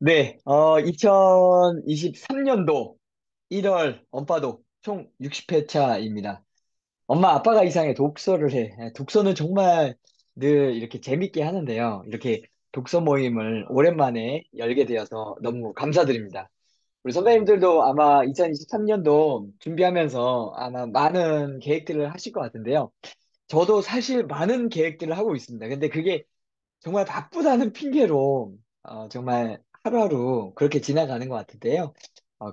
네, 2023년도 1월 언파독 총 60회차입니다. 엄마, 아빠가 이상해 독서를 해. 독서는 정말 늘 이렇게 재밌게 하는데요. 이렇게 독서 모임을 오랜만에 열게 되어서 너무 감사드립니다. 우리 선배님들도 아마 2023년도 준비하면서 아마 많은 계획들을 하실 것 같은데요. 저도 사실 많은 계획들을 하고 있습니다. 근데 그게 정말 바쁘다는 핑계로 정말 하루하루 그렇게 지나가는 것 같은데요.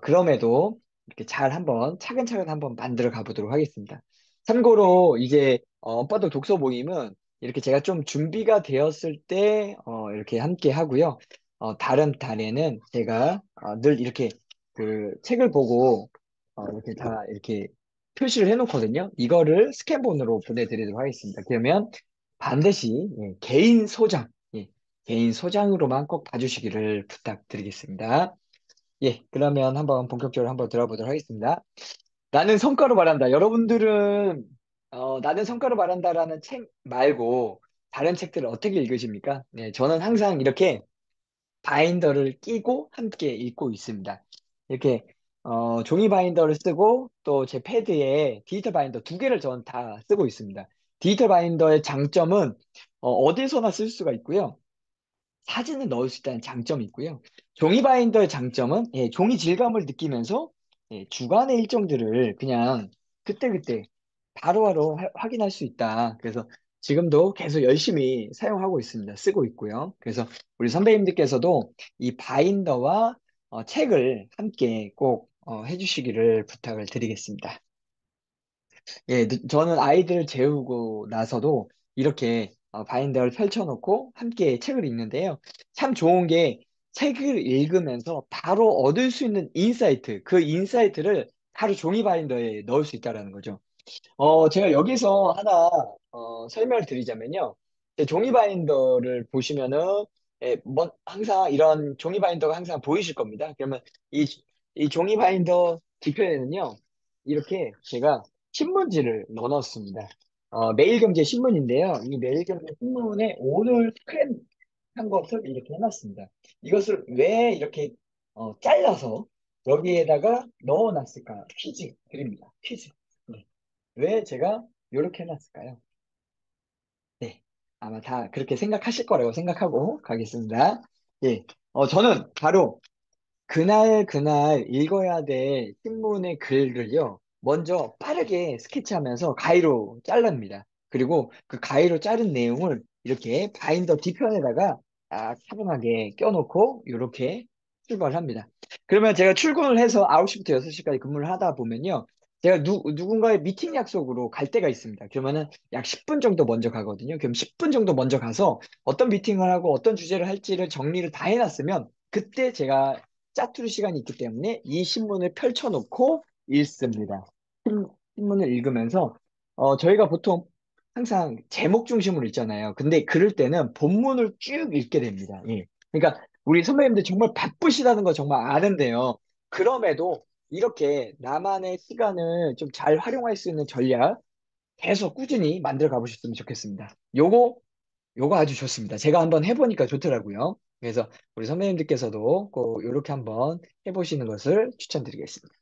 그럼에도 이렇게 잘 한번 차근차근 한번 만들어 가보도록 하겠습니다. 참고로 이제 언파도 독서 모임은 이렇게 제가 좀 준비가 되었을 때 이렇게 함께 하고요. 다른 달에는 제가 늘 이렇게 그 책을 보고 이렇게 다 이렇게 표시를 해놓거든요. 이거를 스캔본으로 보내드리도록 하겠습니다. 그러면 반드시 개인 소장, 개인 소장으로만 꼭 봐주시기를 부탁드리겠습니다. 예, 그러면 한번 본격적으로 한번 들어보도록 하겠습니다. 나는 성과로 말한다. 여러분들은 나는 성과로 말한다라는 책 말고 다른 책들을 어떻게 읽으십니까? 네, 저는 항상 이렇게 바인더를 끼고 함께 읽고 있습니다. 이렇게 종이 바인더를 쓰고 또 제 패드에 디지털 바인더 두 개를 저는 다 쓰고 있습니다. 디지털 바인더의 장점은 어디서나 쓸 수가 있고요. 사진을 넣을 수 있다는 장점이 있고요. 종이 바인더의 장점은 종이 질감을 느끼면서 주간의 일정들을 그냥 그때그때 바로바로 확인할 수 있다. 그래서 지금도 계속 열심히 사용하고 있습니다. 쓰고 있고요. 그래서 우리 선배님들께서도 이 바인더와 책을 함께 꼭 해주시기를 부탁을 드리겠습니다. 예, 저는 아이들을 재우고 나서도 이렇게 바인더를 펼쳐놓고 함께 책을 읽는데요. 참 좋은 게 책을 읽으면서 바로 얻을 수 있는 인사이트, 그 인사이트를 바로 종이 바인더에 넣을 수 있다는 거죠. 제가 여기서 하나 설명을 드리자면요. 종이 바인더를 보시면은 항상 이런 종이 바인더가 항상 보이실 겁니다. 그러면 이, 이 종이 바인더 뒤편에는요. 이렇게 제가 신문지를 넣어놨습니다. 매일경제 신문인데요. 이 매일경제 신문에 오늘 스크랩한 것을 이렇게 해놨습니다. 이것을 왜 이렇게 잘라서 여기에다가 넣어놨을까? 퀴즈 드립니다. 퀴즈. 네. 왜 제가 이렇게 해놨을까요? 네. 아마 다 그렇게 생각하실 거라고 생각하고 가겠습니다. 예. 저는 바로 그날 그날 읽어야 될 신문의 글을요, 먼저 빠르게 스케치하면서 가위로 잘랍니다. 그리고 그 가위로 자른 내용을 이렇게 바인더 뒤편에다가 차분하게 껴놓고 이렇게 출발합니다. 그러면 제가 출근을 해서 9시부터 6시까지 근무를 하다 보면요, 제가 누군가의 미팅 약속으로 갈 때가 있습니다. 그러면은 약 10분 정도 먼저 가거든요. 그럼 10분 정도 먼저 가서 어떤 미팅을 하고 어떤 주제를 할지를 정리를 다 해놨으면 그때 제가 짜투리 시간이 있기 때문에 이 신문을 펼쳐놓고 읽습니다. 신- 신문을 읽으면서 저희가 보통 항상 제목 중심으로 읽잖아요. 근데 그럴 때는 본문을 쭉 읽게 됩니다. 예. 그러니까 우리 선배님들 정말 바쁘시다는 거 정말 아는데요. 그럼에도 이렇게 나만의 시간을 좀 잘 활용할 수 있는 전략 계속 꾸준히 만들어 가보셨으면 좋겠습니다. 요거 아주 좋습니다. 제가 한번 해보니까 좋더라고요. 그래서 우리 선배님들께서도 꼭 이렇게 한번 해보시는 것을 추천드리겠습니다.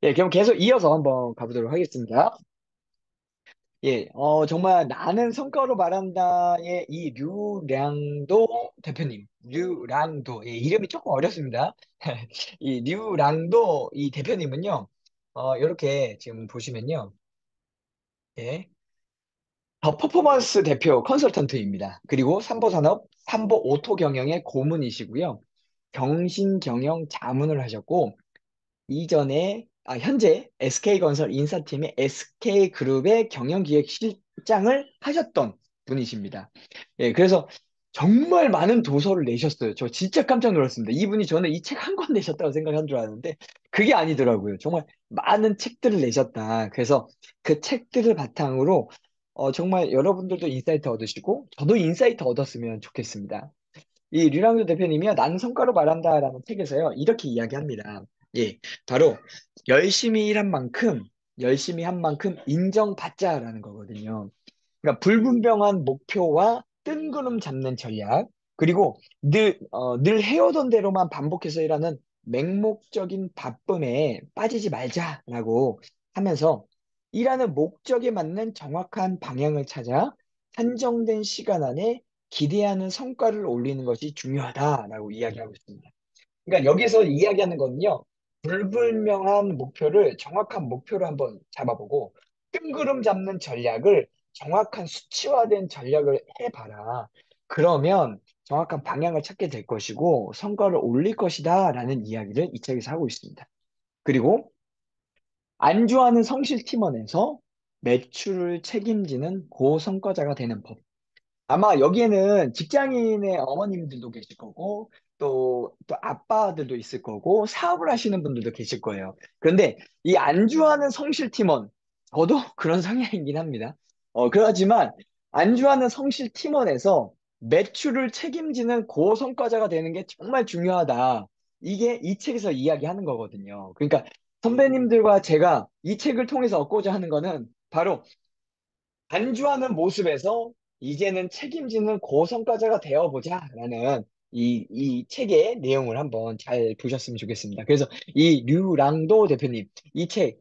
예, 그럼 계속 이어서 한번 가보도록 하겠습니다. 예, 정말 나는 성과로 말한다의 이 류량도 대표님, 류량도, 예, 이름이 조금 어렵습니다. 이 류량도 이 대표님은요, 이렇게 지금 보시면요, 예, 더 퍼포먼스 대표 컨설턴트입니다. 그리고 삼보산업, 삼보오토 경영의 고문이시고요. 경신경영 자문을 하셨고, 현재 SK건설 인사팀의 SK그룹의 경영기획실장을 하셨던 분이십니다. 예, 그래서 정말 많은 도서를 내셨어요. 저 진짜 깜짝 놀랐습니다. 이분이 저는 이 책 한 권 내셨다고 생각한 줄 알았는데, 그게 아니더라고요. 정말 많은 책들을 내셨다. 그래서 그 책들을 바탕으로 정말 여러분들도 인사이트 얻으시고, 저도 인사이트 얻었으면 좋겠습니다. 이 류랑도 대표님이요, 나는 성과로 말한다라는 책에서요, 이렇게 이야기합니다. 예, 바로 열심히 한 만큼 인정받자라는 거거든요. 그러니까 불분명한 목표와 뜬구름 잡는 전략, 그리고 늘 해오던 대로만 반복해서 일하는 맹목적인 바쁨에 빠지지 말자라고 하면서 일하는 목적에 맞는 정확한 방향을 찾아 한정된 시간 안에 기대하는 성과를 올리는 것이 중요하다라고 이야기하고 있습니다. 그러니까 여기서 이야기하는 거는요, 불분명한 목표를 정확한 목표로 한번 잡아보고, 뜬구름 잡는 전략을 정확한 수치화된 전략을 해봐라. 그러면 정확한 방향을 찾게 될 것이고, 성과를 올릴 것이다. 라는 이야기를 이 책에서 하고 있습니다. 그리고 안주하는 성실 팀원에서 매출을 책임지는 고성과자가 되는 법. 아마 여기에는 직장인의 어머님들도 계실 거고, 또 아빠들도 있을 거고, 사업을 하시는 분들도 계실 거예요. 그런데 이 안주하는 성실 팀원, 저도 그런 성향이긴 합니다. 그렇지만 안주하는 성실 팀원에서 매출을 책임지는 고성과자가 되는 게 정말 중요하다. 이게 이 책에서 이야기하는 거거든요. 그러니까 선배님들과 제가 이 책을 통해서 얻고자 하는 거는 바로 안주하는 모습에서 이제는 책임지는 고성과자가 되어보자라는 이 책의 내용을 한번 잘 보셨으면 좋겠습니다. 그래서 이 류랑도 대표님, 이 책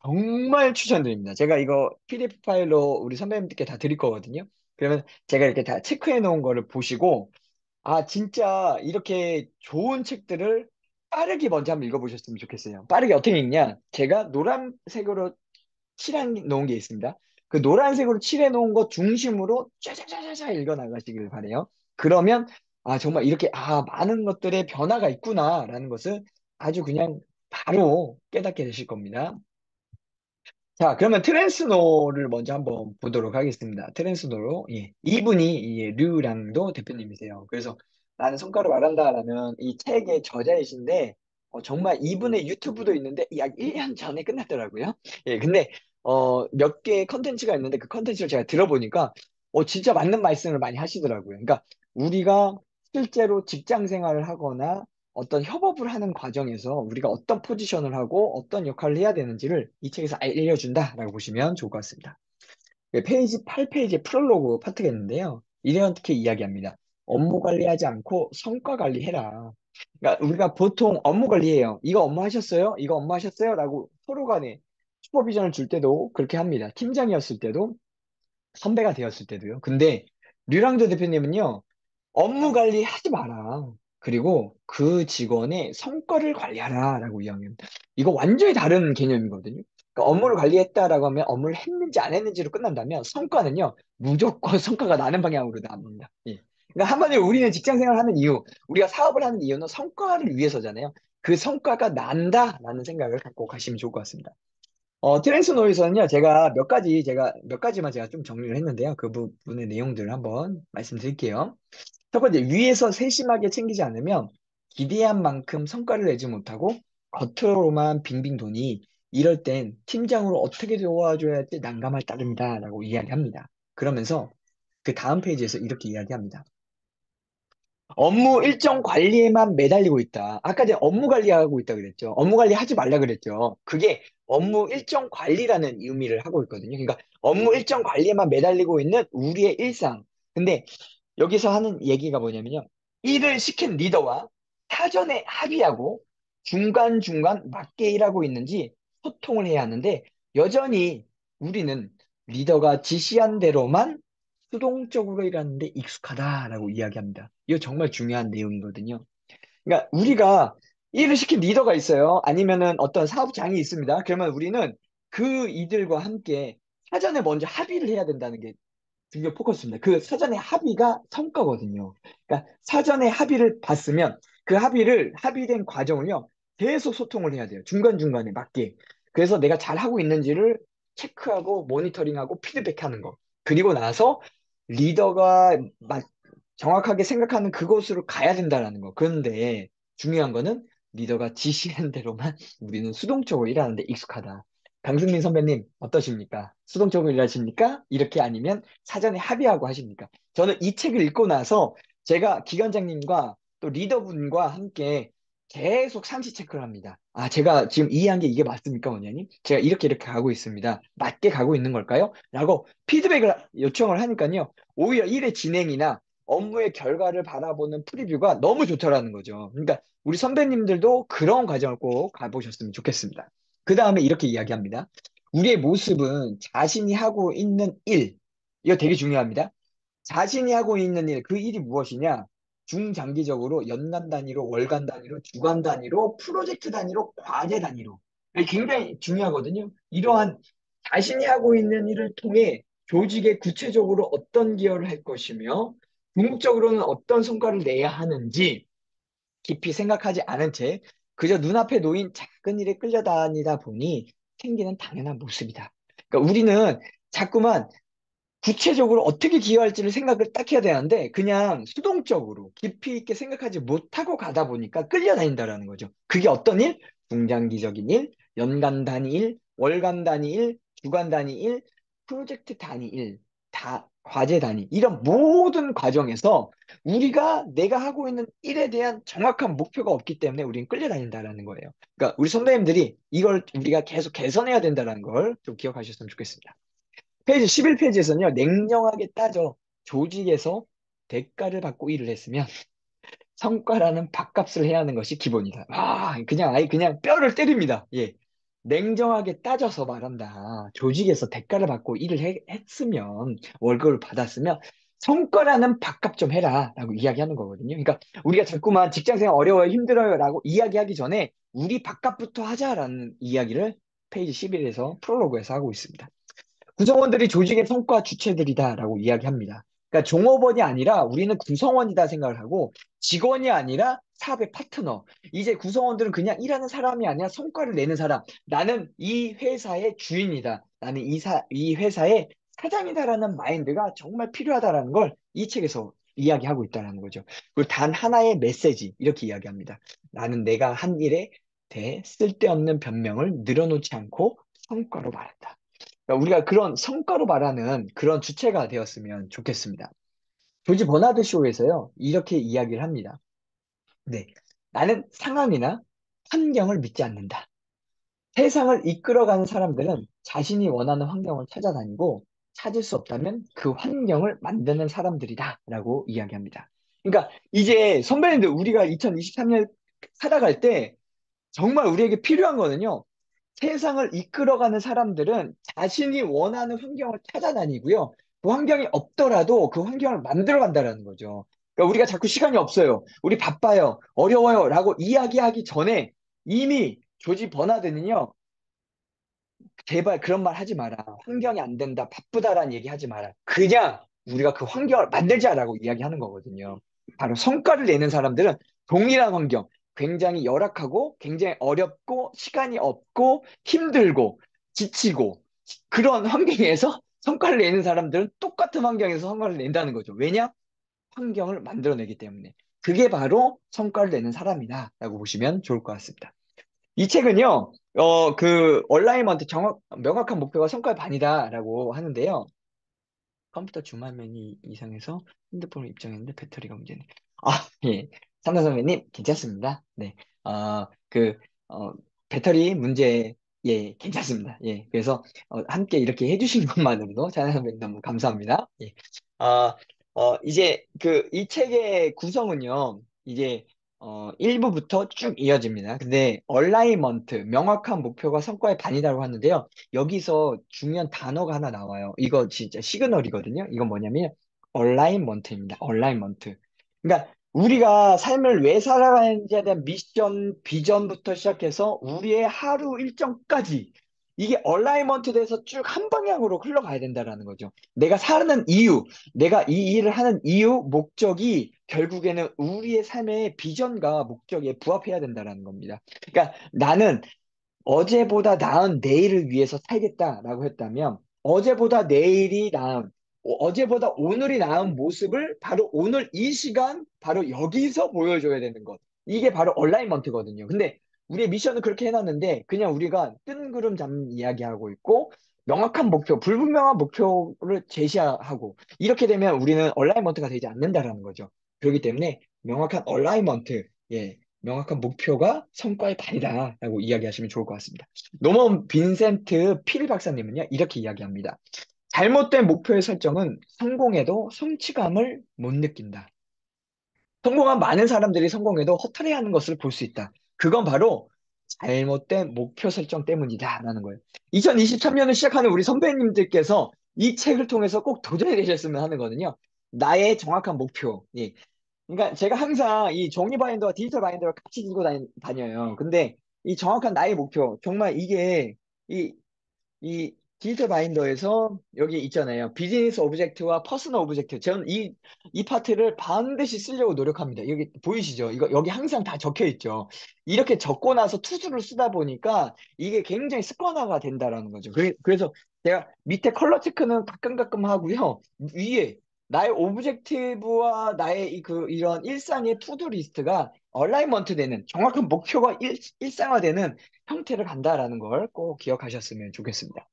정말 추천드립니다. 제가 이거 PDF 파일로 우리 선배님들께 다 드릴 거거든요. 그러면 제가 이렇게 다 체크해 놓은 거를 보시고, 아, 진짜 이렇게 좋은 책들을 빠르게 먼저 한번 읽어보셨으면 좋겠어요. 빠르게 어떻게 읽냐? 제가 노란색으로 칠해 놓은 게 있습니다. 그 노란색으로 칠해 놓은 거 중심으로 쫙쫙쫙쫙 읽어 나가시길 바래요. 그러면 아 정말 이렇게 아 많은 것들의 변화가 있구나라는 것을 아주 그냥 바로 깨닫게 되실 겁니다. 자, 그러면 트랜스노를 먼저 한번 보도록 하겠습니다. 트랜스노로, 예. 이분이 예, 류랑도 대표님이세요. 그래서 나는 성과를 말한다라는 이 책의 저자이신데, 정말 이분의 유튜브도 있는데, 약 1년 전에 끝났더라고요. 예, 근데, 몇 개의 컨텐츠가 있는데, 그 컨텐츠를 제가 들어보니까, 진짜 맞는 말씀을 많이 하시더라고요. 그러니까, 우리가 실제로 직장 생활을 하거나, 어떤 협업을 하는 과정에서 우리가 어떤 포지션을 하고 어떤 역할을 해야 되는지를 이 책에서 알려준다라고 보시면 좋을 것 같습니다. 네, 페이지 8페이지에 프롤로그 파트가 있는데요. 이렇게 이야기합니다. 업무 관리하지 않고 성과 관리해라. 그러니까 우리가 보통 업무 관리해요. 이거 업무 하셨어요? 이거 업무 하셨어요? 라고 서로 간에 슈퍼비전을 줄 때도 그렇게 합니다. 팀장이었을 때도 선배가 되었을 때도요. 근데 류랑조 대표님은요. 업무 관리 하지 마라. 그리고 그 직원의 성과를 관리하라라고 이야기합니다. 이거 완전히 다른 개념이거든요. 그러니까 업무를 관리했다라고 하면 업무를 했는지 안 했는지로 끝난다면 성과는요, 무조건 성과가 나는 방향으로 나옵니다. 예. 그러니까 한마디로 우리는 직장 생활을 하는 이유, 우리가 사업을 하는 이유는 성과를 위해서잖아요. 그 성과가 난다라는 생각을 갖고 가시면 좋을 것 같습니다. 트랜스노이에서는요, 제가 몇 가지만 제가 좀 정리를 했는데요. 그 부분의 내용들을 한번 말씀드릴게요. 첫 번째, 위에서 세심하게 챙기지 않으면 기대한 만큼 성과를 내지 못하고 겉으로만 빙빙 도니 이럴 땐 팀장으로 어떻게 도와줘야 할지 난감할 따름이다 라고 이야기합니다. 그러면서 그 다음 페이지에서 이렇게 이야기합니다. 업무 일정 관리에만 매달리고 있다. 아까 전에 업무 관리하고 있다 그랬죠. 업무 관리 하지 말라 그랬죠. 그게 업무 일정 관리라는 의미를 하고 있거든요. 그러니까 업무 일정 관리에만 매달리고 있는 우리의 일상. 근데 여기서 하는 얘기가 뭐냐면요. 일을 시킨 리더와 사전에 합의하고 중간중간 맞게 일하고 있는지 소통을 해야 하는데 여전히 우리는 리더가 지시한 대로만 수동적으로 일하는데 익숙하다라고 이야기합니다. 이거 정말 중요한 내용이거든요. 그러니까 우리가 일을 시킨 리더가 있어요. 아니면은 어떤 사업장이 있습니다. 그러면 우리는 그 이들과 함께 사전에 먼저 합의를 해야 된다는 게 중요 포커스입니다. 그 사전에 합의가 성과거든요. 그러니까 사전에 합의를 봤으면 그 합의된 과정을요, 계속 소통을 해야 돼요. 중간중간에 맞게. 그래서 내가 잘하고 있는지를 체크하고 모니터링하고 피드백하는 거. 그리고 나서 리더가 정확하게 생각하는 그곳으로 가야 된다라는 거. 그런데 중요한 거는 리더가 지시한 대로만 우리는 수동적으로 일하는데 익숙하다. 강승민 선배님, 어떠십니까? 수동적으로 일하십니까? 이렇게 아니면 사전에 합의하고 하십니까? 저는 이 책을 읽고 나서 제가 기관장님과 또 리더분과 함께 계속 상시 체크를 합니다. 아, 제가 지금 이해한 게 이게 맞습니까, 원장님? 제가 이렇게 가고 있습니다. 맞게 가고 있는 걸까요? 라고 피드백을 요청을 하니까요. 오히려 일의 진행이나 업무의 결과를 바라보는 프리뷰가 너무 좋더라는 거죠. 그러니까 우리 선배님들도 그런 과정을 꼭 가보셨으면 좋겠습니다. 그 다음에 이렇게 이야기합니다. 우리의 모습은 자신이 하고 있는 일, 이거 되게 중요합니다. 자신이 하고 있는 일, 그 일이 무엇이냐? 중장기적으로 연간 단위로, 월간 단위로, 주간 단위로, 프로젝트 단위로, 과제 단위로. 이게 굉장히 중요하거든요. 이러한 자신이 하고 있는 일을 통해 조직에 구체적으로 어떤 기여를 할 것이며, 궁극적으로는 어떤 성과를 내야 하는지 깊이 생각하지 않은 채 그저 눈앞에 놓인 작은 일에 끌려다니다 보니 생기는 당연한 모습이다. 그러니까 우리는 자꾸만 구체적으로 어떻게 기여할지를 생각을 딱 해야 되는데 그냥 수동적으로 깊이 있게 생각하지 못하고 가다 보니까 끌려다닌다라는 거죠. 그게 어떤 일? 중장기적인 일, 연간 단위 일, 월간 단위 일, 주간 단위 일, 프로젝트 단위 일, 다 과제 단위 이런 모든 과정에서 우리가 내가 하고 있는 일에 대한 정확한 목표가 없기 때문에 우리는 끌려다닌다라는 거예요. 그러니까 우리 선배님들이 이걸 우리가 계속 개선해야 된다는 걸 좀 기억하셨으면 좋겠습니다. 페이지 11페이지에서는요, 냉정하게 따져 조직에서 대가를 받고 일을 했으면 성과라는 밥값을 해야 하는 것이 기본이다. 그냥 아예 그냥 뼈를 때립니다. 예. 냉정하게 따져서 말한다. 조직에서 대가를 받고 했으면, 월급을 받았으면, 성과라는 밥값 좀 해라. 라고 이야기하는 거거든요. 그러니까 우리가 자꾸만 직장생활 어려워요, 힘들어요. 라고 이야기하기 전에, 우리 밥값부터 하자라는 이야기를 페이지 11에서 프롤로그에서 하고 있습니다. 구성원들이 조직의 성과 주체들이다라고 이야기합니다. 그러니까 종업원이 아니라 우리는 구성원이다 생각을 하고 직원이 아니라 사업의 파트너. 이제 구성원들은 그냥 일하는 사람이 아니라 성과를 내는 사람. 나는 이 회사의 주인이다. 나는 이 회사의 사장이다라는 마인드가 정말 필요하다라는 걸 이 책에서 이야기하고 있다는 거죠. 그리고 단 하나의 메시지 이렇게 이야기합니다. 나는 내가 한 일에 대해 쓸데없는 변명을 늘어놓지 않고 성과로 말한다. 그러니까 우리가 그런 성과로 말하는 그런 주체가 되었으면 좋겠습니다. 조지 버나드 쇼에서요, 이렇게 이야기를 합니다. 네. 나는 상황이나 환경을 믿지 않는다. 세상을 이끌어가는 사람들은 자신이 원하는 환경을 찾아다니고 찾을 수 없다면 그 환경을 만드는 사람들이다. 라고 이야기합니다. 그러니까 이제 선배님들 우리가 2023년 살아갈 때 정말 우리에게 필요한 거는요. 세상을 이끌어가는 사람들은 자신이 원하는 환경을 찾아다니고요. 그 환경이 없더라도 그 환경을 만들어 간다라는 거죠. 그러니까 우리가 자꾸 시간이 없어요. 우리 바빠요. 어려워요. 라고 이야기하기 전에 이미 조지 버나드는요. 제발 그런 말 하지 마라. 환경이 안 된다. 바쁘다라는 얘기 하지 마라. 그냥 우리가 그 환경을 만들자라고 이야기하는 거거든요. 바로 성과를 내는 사람들은 동일한 환경, 굉장히 열악하고 굉장히 어렵고 시간이 없고 힘들고 지치고 그런 환경에서 성과를 내는 사람들은 똑같은 환경에서 성과를 낸다는 거죠. 왜냐? 환경을 만들어내기 때문에. 그게 바로 성과를 내는 사람이다라고 보시면 좋을 것 같습니다. 이 책은요, 얼라이먼트 명확한 목표가 성과의 반이다라고 하는데요. 컴퓨터 주화면이 이상해서 핸드폰을 입장했는데 배터리가 문제네. 예. 상담 선배님, 괜찮습니다. 네. 어, 그, 어, 배터리 문제, 예, 괜찮습니다. 예. 그래서, 함께 이렇게 해주신 것만으로도 찬현 선배님 너무 감사합니다. 예. 어, 이제 이 책의 구성은요, 이제 1부부터 쭉 이어집니다. 근데 얼라이먼트, 명확한 목표가 성과의 반이라고 하는데요. 여기서 중요한 단어가 하나 나와요. 이거 진짜 시그널이거든요. 이건 뭐냐면 얼라이먼트입니다. 얼라이먼트. 그러니까 우리가 삶을 왜 살아가는지에 대한 미션, 비전부터 시작해서 우리의 하루 일정까지 이게 얼라이먼트 돼서 쭉 한 방향으로 흘러가야 된다라는 거죠. 내가 사는 이유, 내가 이 일을 하는 이유, 목적이 결국에는 우리의 삶의 비전과 목적에 부합해야 된다라는 겁니다. 그러니까 나는 어제보다 나은 내일을 위해서 살겠다라고 했다면 어제보다 내일이 나은 어제보다 오늘이 나은 모습을 바로 오늘 이 시간 바로 여기서 보여줘야 되는 것. 이게 바로 얼라이먼트거든요. 근데 우리의 미션을 그렇게 해놨는데 그냥 우리가 뜬구름 잡는 이야기하고 있고 명확한 목표, 불분명한 목표를 제시하고 이렇게 되면 우리는 얼라이먼트가 되지 않는다라는 거죠. 그렇기 때문에 명확한 얼라이먼트, 예, 명확한 목표가 성과의 반이다라고 이야기하시면 좋을 것 같습니다. 노먼 빈센트 필 박사님은요, 이렇게 이야기합니다. 잘못된 목표의 설정은 성공해도 성취감을 못 느낀다. 성공한 많은 사람들이 성공해도 허탈해하는 것을 볼 수 있다. 그건 바로 잘못된 목표 설정 때문이다라는 거예요. 2023년을 시작하는 우리 선배님들께서 이 책을 통해서 꼭 도전해 되셨으면 하는 거거든요. 나의 정확한 목표. 예. 그러니까 제가 항상 이 종이 바인더와 디지털 바인더를 같이 들고 다녀요. 근데 이 정확한 나의 목표, 정말 이게 이 이 디지털 바인더에서 여기 있잖아요. 비즈니스 오브젝트와 퍼스널 오브젝트. 저는 이 파트를 반드시 쓰려고 노력합니다. 여기 보이시죠? 이거 여기 항상 다 적혀 있죠. 이렇게 적고 나서 투수를 쓰다 보니까 이게 굉장히 습관화가 된다라는 거죠. 그래서 제가 밑에 컬러 체크는 가끔 하고요. 위에 나의 오브젝티브와 나의 이런 일상의 투두 리스트가 얼라이먼트 되는 정확한 목표가 일상화되는 형태를 간다라는 걸 꼭 기억하셨으면 좋겠습니다.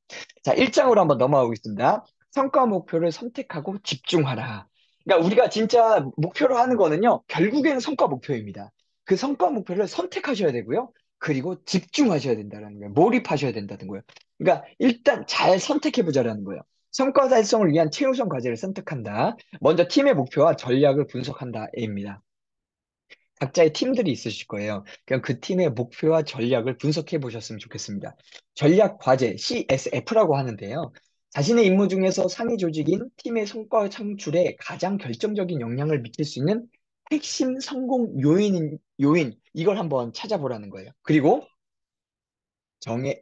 자, 1장으로 한번 넘어가 보겠습니다. 성과 목표를 선택하고 집중하라. 그러니까 우리가 진짜 목표로 하는 거는요, 결국에는 성과 목표입니다. 그 성과 목표를 선택하셔야 되고요. 그리고 집중하셔야 된다는 거예요. 몰입하셔야 된다는 거예요. 그러니까 일단 잘 선택해 보자라는 거예요. 성과 달성을 위한 최우선 과제를 선택한다. 먼저 팀의 목표와 전략을 분석한다입니다. 각자의 팀들이 있으실 거예요. 그냥 그 팀의 목표와 전략을 분석해 보셨으면 좋겠습니다. 전략 과제, CSF라고 하는데요. 자신의 임무 중에서 상위 조직인 팀의 성과 창출에 가장 결정적인 영향을 미칠 수 있는 핵심 성공 이걸 한번 찾아보라는 거예요. 그리고 정해,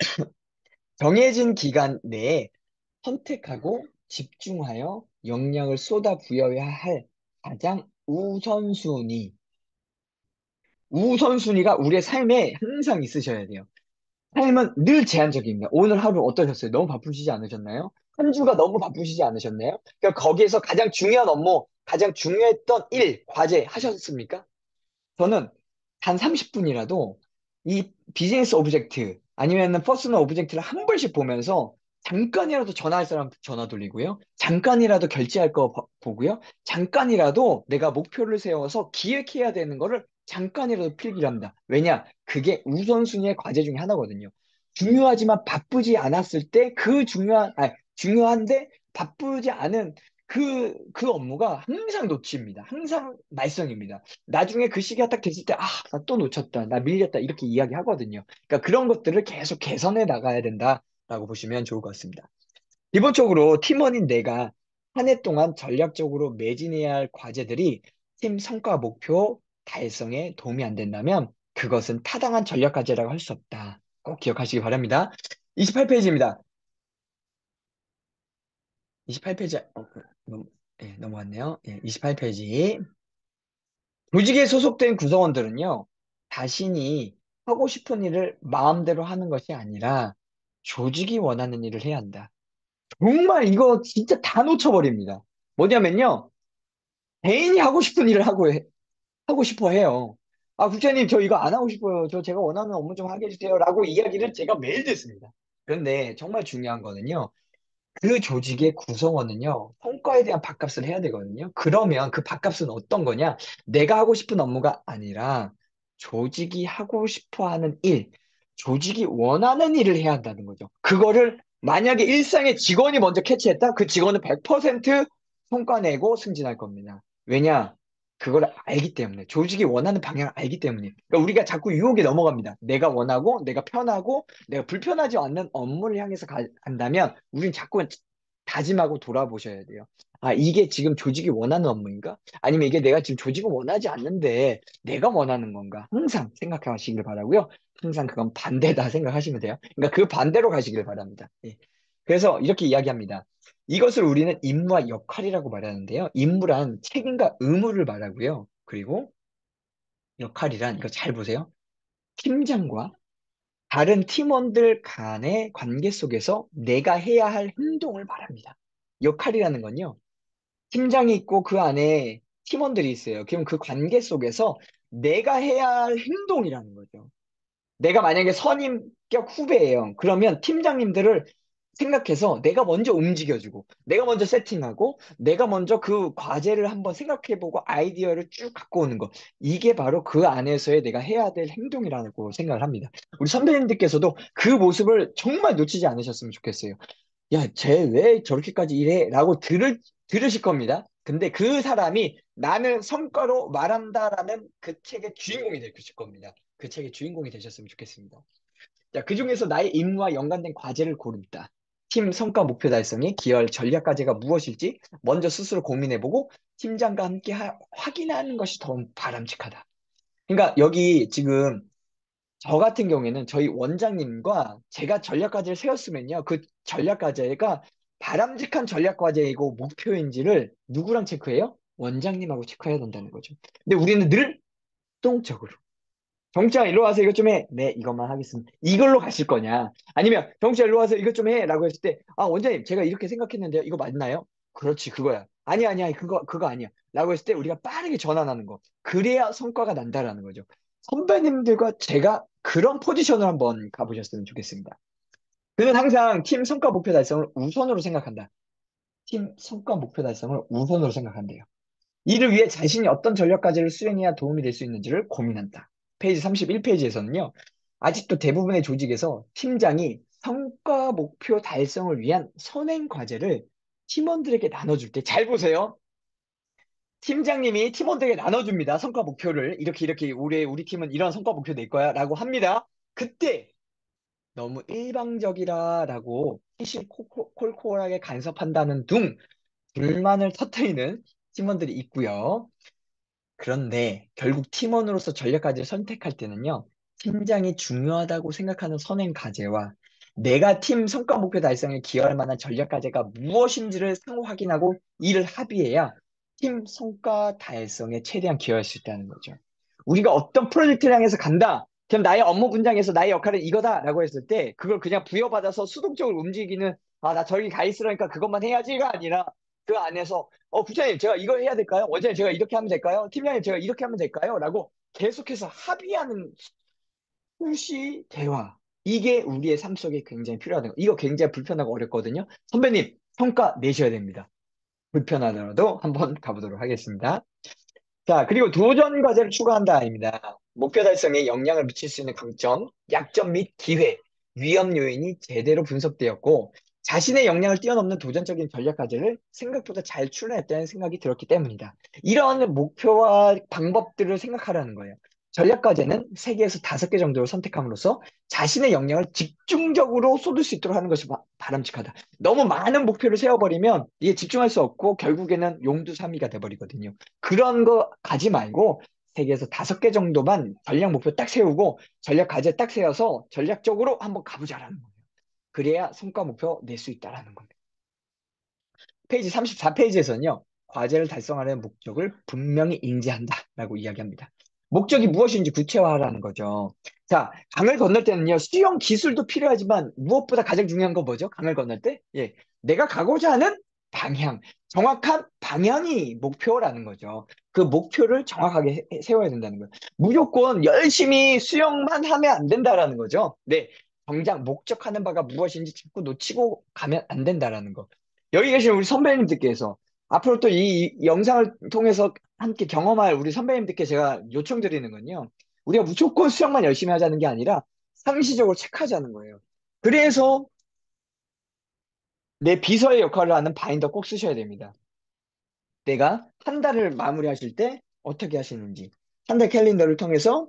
정해진 기간 내에 선택하고 집중하여 역량을 쏟아 부여해야 할 가장 우선순위가 우리의 삶에 항상 있으셔야 돼요. 삶은 늘 제한적입니다. 오늘 하루 어떠셨어요? 너무 바쁘시지 않으셨나요? 한 주가 너무 바쁘시지 않으셨나요? 그러니까 거기에서 가장 중요한 업무, 가장 중요했던 일, 과제 하셨습니까? 저는 단 30분이라도 이 비즈니스 오브젝트 아니면 퍼스널 오브젝트를 한 번씩 보면서 잠깐이라도 전화할 사람 전화 돌리고요. 잠깐이라도 결제할 거 보고요. 잠깐이라도 내가 목표를 세워서 기획해야 되는 거를 잠깐이라도 필기를 합니다. 왜냐? 그게 우선순위의 과제 중에 하나거든요. 중요하지만 바쁘지 않았을 때 중요한데 바쁘지 않은 그 업무가 항상 놓칩니다. 항상 말썽입니다. 나중에 그 시기가 딱 됐을 때, 나 또 놓쳤다. 나 밀렸다. 이렇게 이야기하거든요. 그러니까 그런 것들을 계속 개선해 나가야 된다라고 보시면 좋을 것 같습니다. 기본적으로 팀원인 내가 한 해 동안 전략적으로 매진해야 할 과제들이 팀 성과 목표 달성에 도움이 안 된다면 그것은 타당한 전략 과제라고 할 수 없다. 꼭 기억하시기 바랍니다. 28페이지입니다. 28페이지, 넘어갔네요. 28페이지. 조직에 소속된 구성원들은요, 자신이 하고 싶은 일을 마음대로 하는 것이 아니라 조직이 원하는 일을 해야 한다. 정말 이거 진짜 다 놓쳐버립니다. 뭐냐면요, 개인이 하고 싶은 일을 하고 싶어 해요. 국장님, 저 이거 안 하고 싶어요. 저 제가 원하는 업무 좀 하게 해주세요. 라고 이야기를 제가 매일 듣습니다. 그런데 정말 중요한 거는요, 그 조직의 구성원은요, 성과에 대한 밥값을 해야 되거든요. 그러면 그 밥값은 어떤 거냐? 내가 하고 싶은 업무가 아니라 조직이 하고 싶어 하는 일, 조직이 원하는 일을 해야 한다는 거죠. 그거를 만약에 일상의 직원이 먼저 캐치했다? 그 직원은 100% 성과 내고 승진할 겁니다. 왜냐? 그걸 알기 때문에. 조직이 원하는 방향을 알기 때문에. 그러니까 우리가 자꾸 유혹에 넘어갑니다. 내가 원하고, 내가 편하고, 내가 불편하지 않는 업무를 향해서 간다면 우린 자꾸 다짐하고 돌아보셔야 돼요. 이게 지금 조직이 원하는 업무인가? 아니면 이게 내가 지금 조직은 원하지 않는데 내가 원하는 건가? 항상 생각하시길 바라고요. 항상 그건 반대다 생각하시면 돼요. 그러니까 그 반대로 가시길 바랍니다. 예. 그래서 이렇게 이야기합니다. 이것을 우리는 임무와 역할이라고 말하는데요. 임무란 책임과 의무를 말하고요. 그리고 역할이란 이거 잘 보세요. 팀장과 다른 팀원들 간의 관계 속에서 내가 해야 할 행동을 말합니다. 역할이라는 건요. 팀장이 있고 그 안에 팀원들이 있어요. 그럼 그 관계 속에서 내가 해야 할 행동이라는 거죠. 내가 만약에 선임격 후배예요. 그러면 팀장님들을 생각해서 내가 먼저 움직여주고, 내가 먼저 세팅하고, 내가 먼저 그 과제를 한번 생각해보고 아이디어를 쭉 갖고 오는 거. 이게 바로 그 안에서의 내가 해야 될 행동이라고 생각을 합니다. 우리 선배님들께서도 그 모습을 정말 놓치지 않으셨으면 좋겠어요. 야, 쟤 왜 저렇게까지 일해? 라고 들으실 겁니다. 근데 그 사람이 나는 성과로 말한다라는 그 책의 주인공이 되실 겁니다. 그 책의 주인공이 되셨으면 좋겠습니다. 자, 그 중에서 나의 임무와 연관된 과제를 고른다. 팀 성과 목표 달성에 기여할 전략 과제가 무엇일지 먼저 스스로 고민해보고 팀장과 함께 확인하는 것이 더 바람직하다. 그러니까 여기 지금 저 같은 경우에는 저희 원장님과 제가 전략 과제를 세웠으면요. 그 전략 과제가 바람직한 전략 과제이고 목표인지를 누구랑 체크해요? 원장님하고 체크해야 된다는 거죠. 근데 우리는 늘 수동적으로 정치야 일로 와서 이것 좀 해. 네, 이것만 하겠습니다. 이걸로 가실 거냐? 아니면 정치야 일로 와서 이것 좀 해. 라고 했을 때, 아, 원장님, 제가 이렇게 생각했는데요. 이거 맞나요? 그렇지, 그거야. 아니야, 아니야, 그거 아니야. 라고 했을 때 우리가 빠르게 전환하는 거. 그래야 성과가 난다라는 거죠. 선배님들과 제가 그런 포지션을 한번 가보셨으면 좋겠습니다. 그는 항상 팀 성과 목표 달성을 우선으로 생각한다. 팀 성과 목표 달성을 우선으로 생각한대요. 이를 위해 자신이 어떤 전략 과제를 수행해야 도움이 될 수 있는지를 고민한다. 페이지 31페이지에서는요, 아직도 대부분의 조직에서 팀장이 성과 목표 달성을 위한 선행 과제를 팀원들에게 나눠줄 때, 잘 보세요. 팀장님이 팀원들에게 나눠줍니다. 성과 목표를. 이렇게, 우리 팀은 이런 성과 목표 낼 거야. 라고 합니다. 그때 너무 일방적이라라고 콜콜하게 간섭한다는 둥 불만을 터뜨리는 팀원들이 있고요. 그런데 결국 팀원으로서 전략 과제를 선택할 때는요, 팀장이 중요하다고 생각하는 선행 과제와 내가 팀 성과 목표 달성에 기여할 만한 전략 과제가 무엇인지를 상호 확인하고 이를 합의해야 팀 성과 달성에 최대한 기여할 수 있다는 거죠. 우리가 어떤 프로젝트를 향해서 간다. 그럼 나의 업무 분장에서 나의 역할은 이거다라고 했을 때 그걸 그냥 부여받아서 수동적으로 움직이는 아, 나 저기 가 있으라니까 그것만 해야지가 아니라 그 안에서 부장님, 제가 이거 해야 될까요? 원장님, 제가 이렇게 하면 될까요? 팀장님, 제가 이렇게 하면 될까요? 라고 계속해서 합의하는 수시 대화. 이게 우리의 삶 속에 굉장히 필요하다. 이거 굉장히 불편하고 어렵거든요. 선배님, 성과 내셔야 됩니다. 불편하더라도 한번 가보도록 하겠습니다. 자, 그리고 도전 과제를 추가한다입니다. 목표 달성에 영향을 미칠 수 있는 강점, 약점 및 기회, 위험 요인이 제대로 분석되었고, 자신의 역량을 뛰어넘는 도전적인 전략 과제를 생각보다 잘 추론했다는 생각이 들었기 때문이다. 이런 목표와 방법들을 생각하라는 거예요. 전략 과제는 3개에서 5개 정도를 선택함으로써 자신의 역량을 집중적으로 쏟을 수 있도록 하는 것이 바람직하다. 너무 많은 목표를 세워버리면 이게 집중할 수 없고 결국에는 용두사미가 돼버리거든요. 그런 거 가지 말고 3개에서 5개 정도만 전략 목표 딱 세우고 전략 과제 딱 세워서 전략적으로 한번 가보자라는 거예요. 그래야 성과 목표 낼 수 있다라는 겁니다. 페이지 34페이지에서는요. 과제를 달성하려는 목적을 분명히 인지한다라고 이야기합니다. 목적이 무엇인지 구체화하라는 거죠. 자, 강을 건널 때는요. 수영 기술도 필요하지만 무엇보다 가장 중요한 건 뭐죠? 강을 건널 때? 예. 내가 가고자 하는 방향, 정확한 방향이 목표라는 거죠. 그 목표를 정확하게 세워야 된다는 거예요. 무조건 열심히 수영만 하면 안 된다라는 거죠. 네. 정작 목적하는 바가 무엇인지 자꾸 놓치고 가면 안 된다라는 거. 여기 계신 우리 선배님들께서 앞으로 또 이 영상을 통해서 함께 경험할 우리 선배님들께 제가 요청드리는 건요. 우리가 무조건 수영만 열심히 하자는 게 아니라 상시적으로 체크하자는 거예요. 그래서 내 비서의 역할을 하는 바인더 꼭 쓰셔야 됩니다. 내가 한 달을 마무리하실 때 어떻게 하시는지. 한 달 캘린더를 통해서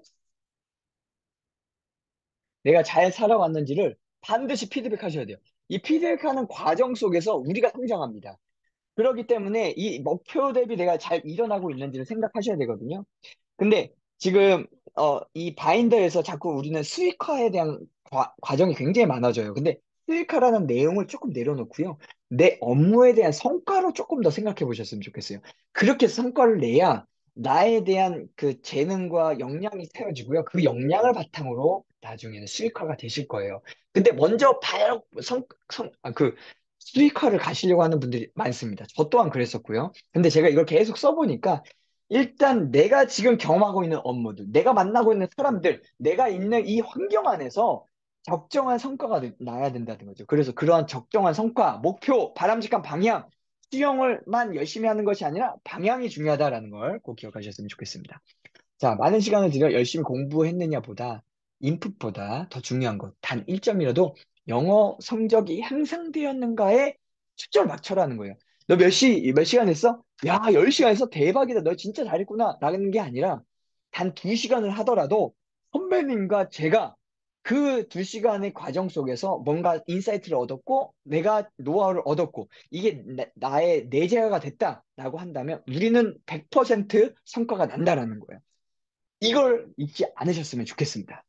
내가 잘 살아왔는지를 반드시 피드백하셔야 돼요. 이 피드백하는 과정 속에서 우리가 성장합니다. 그렇기 때문에 이 목표 대비 내가 잘 일어나고 있는지를 생각하셔야 되거든요. 근데 지금 이 바인더에서 자꾸 우리는 수익화에 대한 과정이 굉장히 많아져요. 근데 수익화라는 내용을 조금 내려놓고요. 내 업무에 대한 성과로 조금 더 생각해 보셨으면 좋겠어요. 그렇게 성과를 내야 나에 대한 그 재능과 역량이 세워지고요. 그 역량을 바탕으로 나중에는 수익화가 되실 거예요. 근데 먼저 그 수익화를 가시려고 하는 분들이 많습니다. 저 또한 그랬었고요. 근데 제가 이걸 계속 써보니까 일단 내가 지금 경험하고 있는 업무들, 내가 만나고 있는 사람들, 내가 있는 이 환경 안에서 적정한 성과가 나야 된다는 거죠. 그래서 그러한 적정한 성과, 목표, 바람직한 방향, 수영을만 열심히 하는 것이 아니라 방향이 중요하다라는 걸 꼭 기억하셨으면 좋겠습니다. 자, 많은 시간을 들여 열심히 공부했느냐보다 인풋보다 더 중요한 것, 단 1점이라도 영어 성적이 향상되었는가에 초점을 맞춰라는 거예요. 너 몇 시간 했어? 야, 10시간 했어? 대박이다. 너 진짜 잘했구나. 라는 게 아니라 단 2시간을 하더라도 선배님과 제가 그 2시간의 과정 속에서 뭔가 인사이트를 얻었고 내가 노하우를 얻었고 이게 나의 내재화가 됐다라고 한다면 우리는 100% 성과가 난다라는 거예요. 이걸 잊지 않으셨으면 좋겠습니다.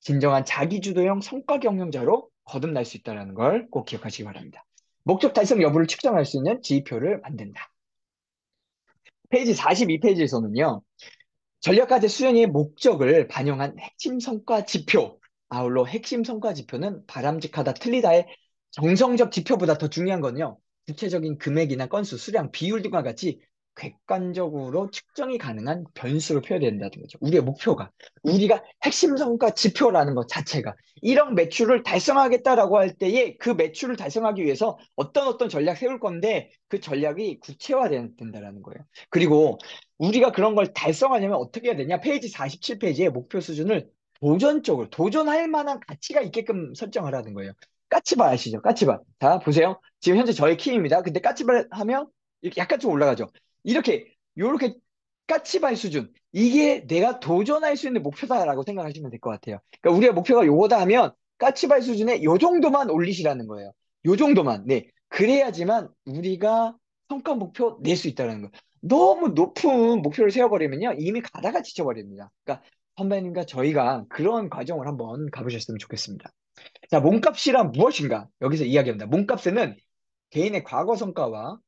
진정한 자기주도형 성과 경영자로 거듭날 수 있다는 걸 꼭 기억하시기 바랍니다. 목적 달성 여부를 측정할 수 있는 지표를 만든다. 페이지 42페이지에서는요. 전략과제 수행의 목적을 반영한 핵심 성과 지표. 아울러 핵심 성과 지표는 바람직하다, 틀리다의 정성적 지표보다 더 중요한 건요. 구체적인 금액이나 건수, 수량, 비율 등과 같이 객관적으로 측정이 가능한 변수로 표현해야 된다는 거죠. 우리의 목표가. 우리가 핵심 성과 지표라는 것 자체가 1억 매출을 달성하겠다라고 할 때에 그 매출을 달성하기 위해서 어떤 전략 세울 건데 그 전략이 구체화된다는 거예요. 그리고 우리가 그런 걸 달성하려면 어떻게 해야 되냐? 페이지 47페이지에 목표 수준을 도전적으로, 도전할 만한 가치가 있게끔 설정하라는 거예요. 까치발 아시죠? 까치발. 자, 보세요. 지금 현재 저의 키입니다. 근데 까치발 하면 이렇게 약간 좀 올라가죠. 요렇게 까치발 수준. 이게 내가 도전할 수 있는 목표다라고 생각하시면 될 것 같아요. 그러니까 우리가 목표가 요거다 하면 까치발 수준에 요 정도만 올리시라는 거예요. 요 정도만. 네. 그래야지만 우리가 성과 목표 낼 수 있다는 거예요. 너무 높은 목표를 세워버리면요. 이미 가다가 지쳐버립니다. 그러니까 선배님과 저희가 그런 과정을 한번 가보셨으면 좋겠습니다. 자, 몸값이란 무엇인가? 여기서 이야기합니다. 몸값에는 개인의 과거 성과와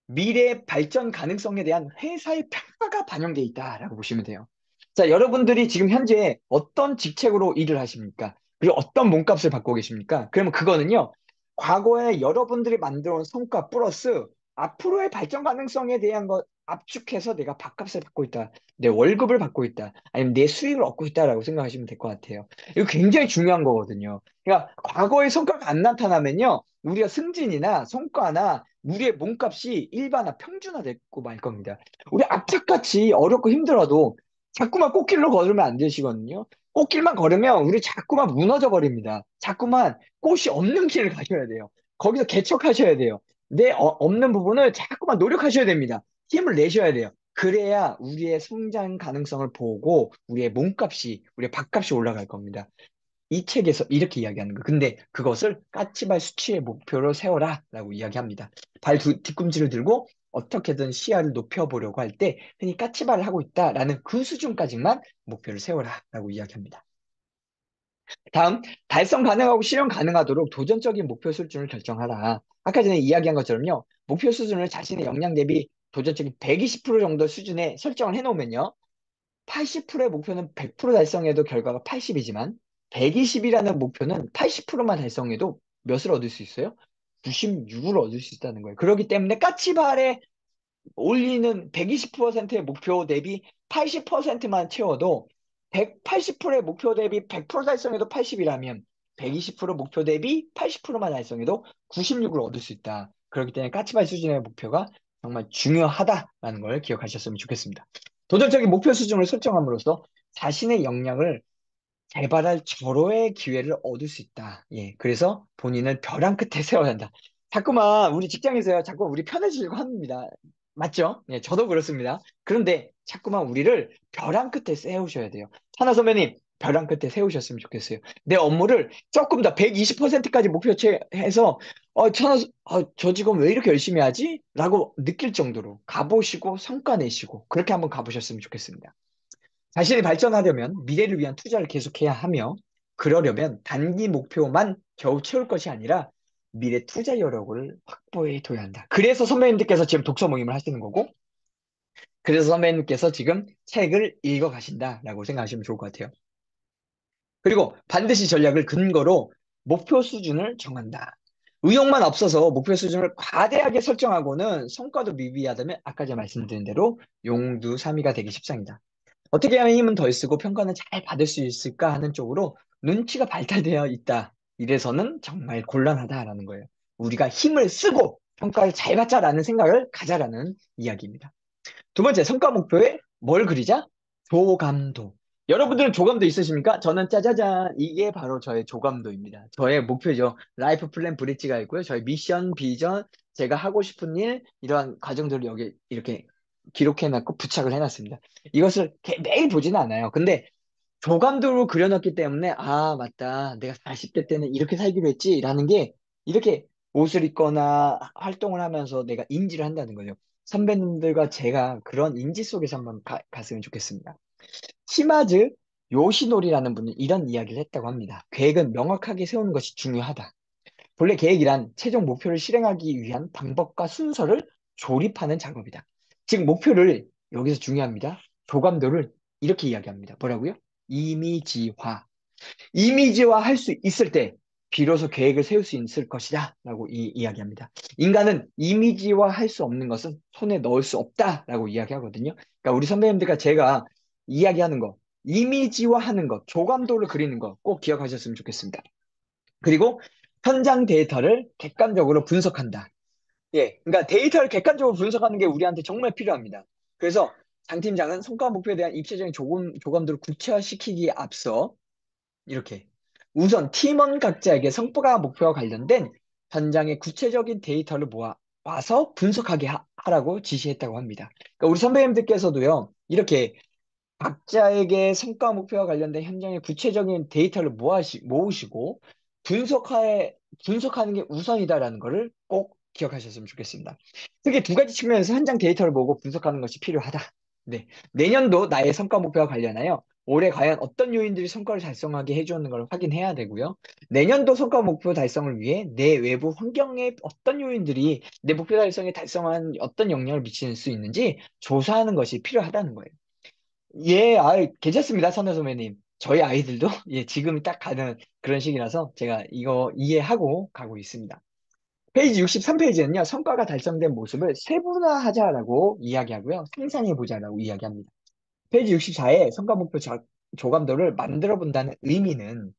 미래 발전 가능성에 대한 회사의 평가가 반영되어 있다라고 보시면 돼요. 자, 여러분들이 지금 현재 어떤 직책으로 일을 하십니까? 그리고 어떤 몸값을 받고 계십니까? 그러면 그거는요, 과거에 여러분들이 만들어온 성과 플러스 앞으로의 발전 가능성에 대한 것 압축해서 내가 밥값을 받고 있다, 내 월급을 받고 있다, 아니면 내 수익을 얻고 있다라고 생각하시면 될 것 같아요. 이거 굉장히 중요한 거거든요. 그러니까 과거의 성과가 안 나타나면요, 우리가 승진이나 성과나 우리의 몸값이 일반화, 평준화되고 말 겁니다. 우리 악착같이 어렵고 힘들어도 자꾸만 꽃길로 걸으면 안 되시거든요. 꽃길만 걸으면 우리 자꾸만 무너져 버립니다. 자꾸만 꽃이 없는 길을 가셔야 돼요. 거기서 개척하셔야 돼요. 없는 부분을 자꾸만 노력하셔야 됩니다. 힘을 내셔야 돼요. 그래야 우리의 성장 가능성을 보고 우리의 몸값이, 우리의 밥값이 올라갈 겁니다. 이 책에서 이렇게 이야기하는 거. 근데 그것을 까치발 수치의 목표로 세워라 라고 이야기합니다. 뒤꿈치를 들고 어떻게든 시야를 높여보려고 할 때 흔히 까치발을 하고 있다라는 그 수준까지만 목표를 세워라 라고 이야기합니다. 다음, 달성 가능하고 실현 가능하도록 도전적인 목표 수준을 결정하라. 아까 전에 이야기한 것처럼요. 목표 수준을 자신의 역량 대비 도전적인 120% 정도 수준에 설정을 해놓으면요. 80%의 목표는 100% 달성해도 결과가 80이지만 120이라는 목표는 80%만 달성해도 몇을 얻을 수 있어요? 96을 얻을 수 있다는 거예요. 그렇기 때문에 까치발에 올리는 120%의 목표 대비 80%만 채워도 180%의 목표 대비 100% 달성해도 80이라면 120% 목표 대비 80%만 달성해도 96을 얻을 수 있다. 그렇기 때문에 까치발 수준의 목표가 정말 중요하다라는 걸 기억하셨으면 좋겠습니다. 도전적인 목표 수준을 설정함으로써 자신의 역량을 개발할 절호의 기회를 얻을 수 있다. 예, 그래서 본인을 벼랑 끝에 세워야 한다. 자꾸만 우리 직장에서요, 자꾸 우리 편해지려고 합니다. 맞죠? 예, 저도 그렇습니다. 그런데 자꾸만 우리를 벼랑 끝에 세우셔야 돼요. 하나 선배님, 벼랑 끝에 세우셨으면 좋겠어요. 내 업무를 조금 더 120%까지 목표치해서, 저 직원 왜 이렇게 열심히 하지? 라고 느낄 정도로 가보시고 성과 내시고 그렇게 한번 가보셨으면 좋겠습니다. 자신이 발전하려면 미래를 위한 투자를 계속해야 하며, 그러려면 단기 목표만 겨우 채울 것이 아니라 미래 투자 여력을 확보해 둬야 한다. 그래서 선배님들께서 지금 독서 모임을 하시는 거고, 그래서 선배님께서 지금 책을 읽어 가신다라고 생각하시면 좋을 것 같아요. 그리고 반드시 전략을 근거로 목표 수준을 정한다. 의욕만 없어서 목표 수준을 과대하게 설정하고는 성과도 미비하다면 아까 제가 말씀드린 대로 용두사미가 되기 십상이다. 어떻게 하면 힘은 덜 쓰고 평가는 잘 받을 수 있을까 하는 쪽으로 눈치가 발달되어 있다. 이래서는 정말 곤란하다라는 거예요. 우리가 힘을 쓰고 평가를 잘 받자라는 생각을 가자라는 이야기입니다. 두 번째, 성과 목표에 뭘 그리자? 조감도. 여러분들은 조감도 있으십니까? 저는 짜자잔, 이게 바로 저의 조감도입니다. 저의 목표죠. 라이프 플랜 브릿지가 있고요. 저의 미션, 비전, 제가 하고 싶은 일, 이러한 과정들을 여기 이렇게 기록해놨고 부착을 해놨습니다. 이것을 매일 보지는 않아요. 근데 조감도로 그려놨기 때문에, 아, 맞다. 내가 40대 때는 이렇게 살기로 했지. 라는 게 이렇게 옷을 입거나 활동을 하면서 내가 인지를 한다는 거죠. 선배님들과 제가 그런 인지 속에서 한번 갔으면 좋겠습니다. 시마즈 요시노리라는 분은 이런 이야기를 했다고 합니다. 계획은 명확하게 세우는 것이 중요하다. 본래 계획이란 최종 목표를 실행하기 위한 방법과 순서를 조립하는 작업이다. 즉, 목표를 여기서 중요합니다. 조감도를 이렇게 이야기합니다. 뭐라고요? 이미지화. 이미지화 할 수 있을 때 비로소 계획을 세울 수 있을 것이다. 라고 이야기합니다. 인간은 이미지화 할 수 없는 것은 손에 넣을 수 없다. 라고 이야기하거든요. 그러니까 우리 선배님들과 제가 이야기하는 거, 이미지화 하는 것, 조감도를 그리는 거 꼭 기억하셨으면 좋겠습니다. 그리고 현장 데이터를 객관적으로 분석한다. 예, 그러니까 데이터를 객관적으로 분석하는 게 우리한테 정말 필요합니다. 그래서 장 팀장은 성과 목표에 대한 입체적인 조감도를 구체화시키기에 앞서 이렇게. 우선 팀원 각자에게 성과가 목표와 관련된 현장의 구체적인 데이터를 모아 와서 분석하게 하라고 지시했다고 합니다. 그러니까 우리 선배님들께서도요, 이렇게 각자에게 성과 목표와 관련된 현장의 구체적인 데이터를 모으시고 분석하는 게 우선이다라는 것을 꼭 기억하셨으면 좋겠습니다. 크게 두 가지 측면에서 현장 데이터를 모으고 분석하는 것이 필요하다. 네. 내년도 나의 성과 목표와 관련하여 올해 과연 어떤 요인들이 성과를 달성하게 해주는 걸 확인해야 되고요. 내년도 성과 목표 달성을 위해 내 외부 환경에 어떤 요인들이 내 목표 달성에 달성한 어떤 영향을 미칠 수 있는지 조사하는 것이 필요하다는 거예요. 예, 괜찮습니다, 선우 선배님. 저희 아이들도 예, 지금 딱 가는 그런 시기라서 제가 이거 이해하고 가고 있습니다. 페이지 63페이지는요, 성과가 달성된 모습을 세분화하자라고 이야기하고요, 상상해보자라고 이야기합니다. 페이지 64에 성과 목표 조감도를 만들어 본다는 의미는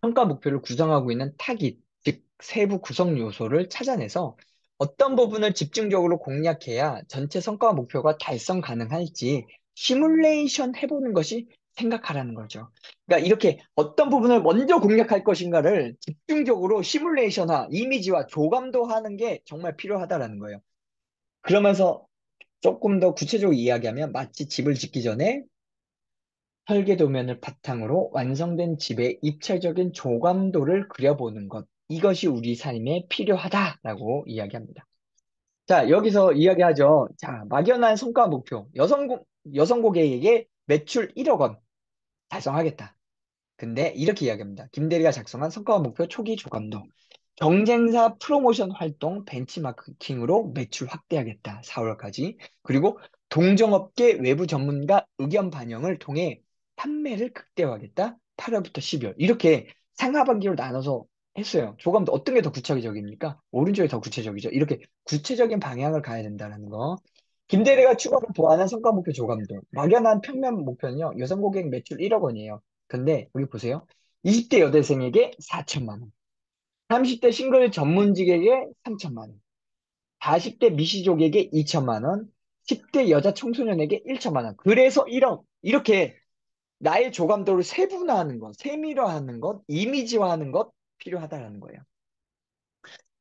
평가 목표를 구성하고 있는 타깃, 즉 세부 구성 요소를 찾아내서 어떤 부분을 집중적으로 공략해야 전체 성과 목표가 달성 가능할지 시뮬레이션 해보는 것이 생각하라는 거죠. 그러니까 이렇게 어떤 부분을 먼저 공략할 것인가를 집중적으로 시뮬레이션화, 이미지화, 조감도 하는 게 정말 필요하다라는 거예요. 그러면서 조금 더 구체적으로 이야기하면 마치 집을 짓기 전에 설계 도면을 바탕으로 완성된 집의 입체적인 조감도를 그려보는 것. 이것이 우리 삶에 필요하다라고 이야기합니다. 자, 여기서 이야기하죠. 자, 막연한 성과 목표. 여성 고객에게 매출 1억 원 달성하겠다. 근데 이렇게 이야기합니다. 김대리가 작성한 성과 목표 초기 조감도. 경쟁사 프로모션 활동 벤치마킹으로 매출 확대하겠다. 4월까지. 그리고 동종업계 외부 전문가 의견 반영을 통해 판매를 극대화하겠다. 8월부터 12월. 이렇게 상하반기로 나눠서 했어요. 조감도 어떤 게 더 구체적입니까? 오른쪽이 더 구체적이죠. 이렇게 구체적인 방향을 가야 된다는 거. 김대리가 추가로 보완한 성과 목표 조감도. 막연한 평면 목표는요. 여성 고객 매출 1억 원이에요. 근데 여기 보세요. 20대 여대생에게 4천만 원. 30대 싱글 전문직에게 3천만 원, 40대 미시족에게 2천만 원, 10대 여자 청소년에게 1천만 원. 그래서 1억. 이렇게 나의 조감도를 세분화하는 것, 세밀화하는 것, 이미지화하는 것 필요하다라는 거예요.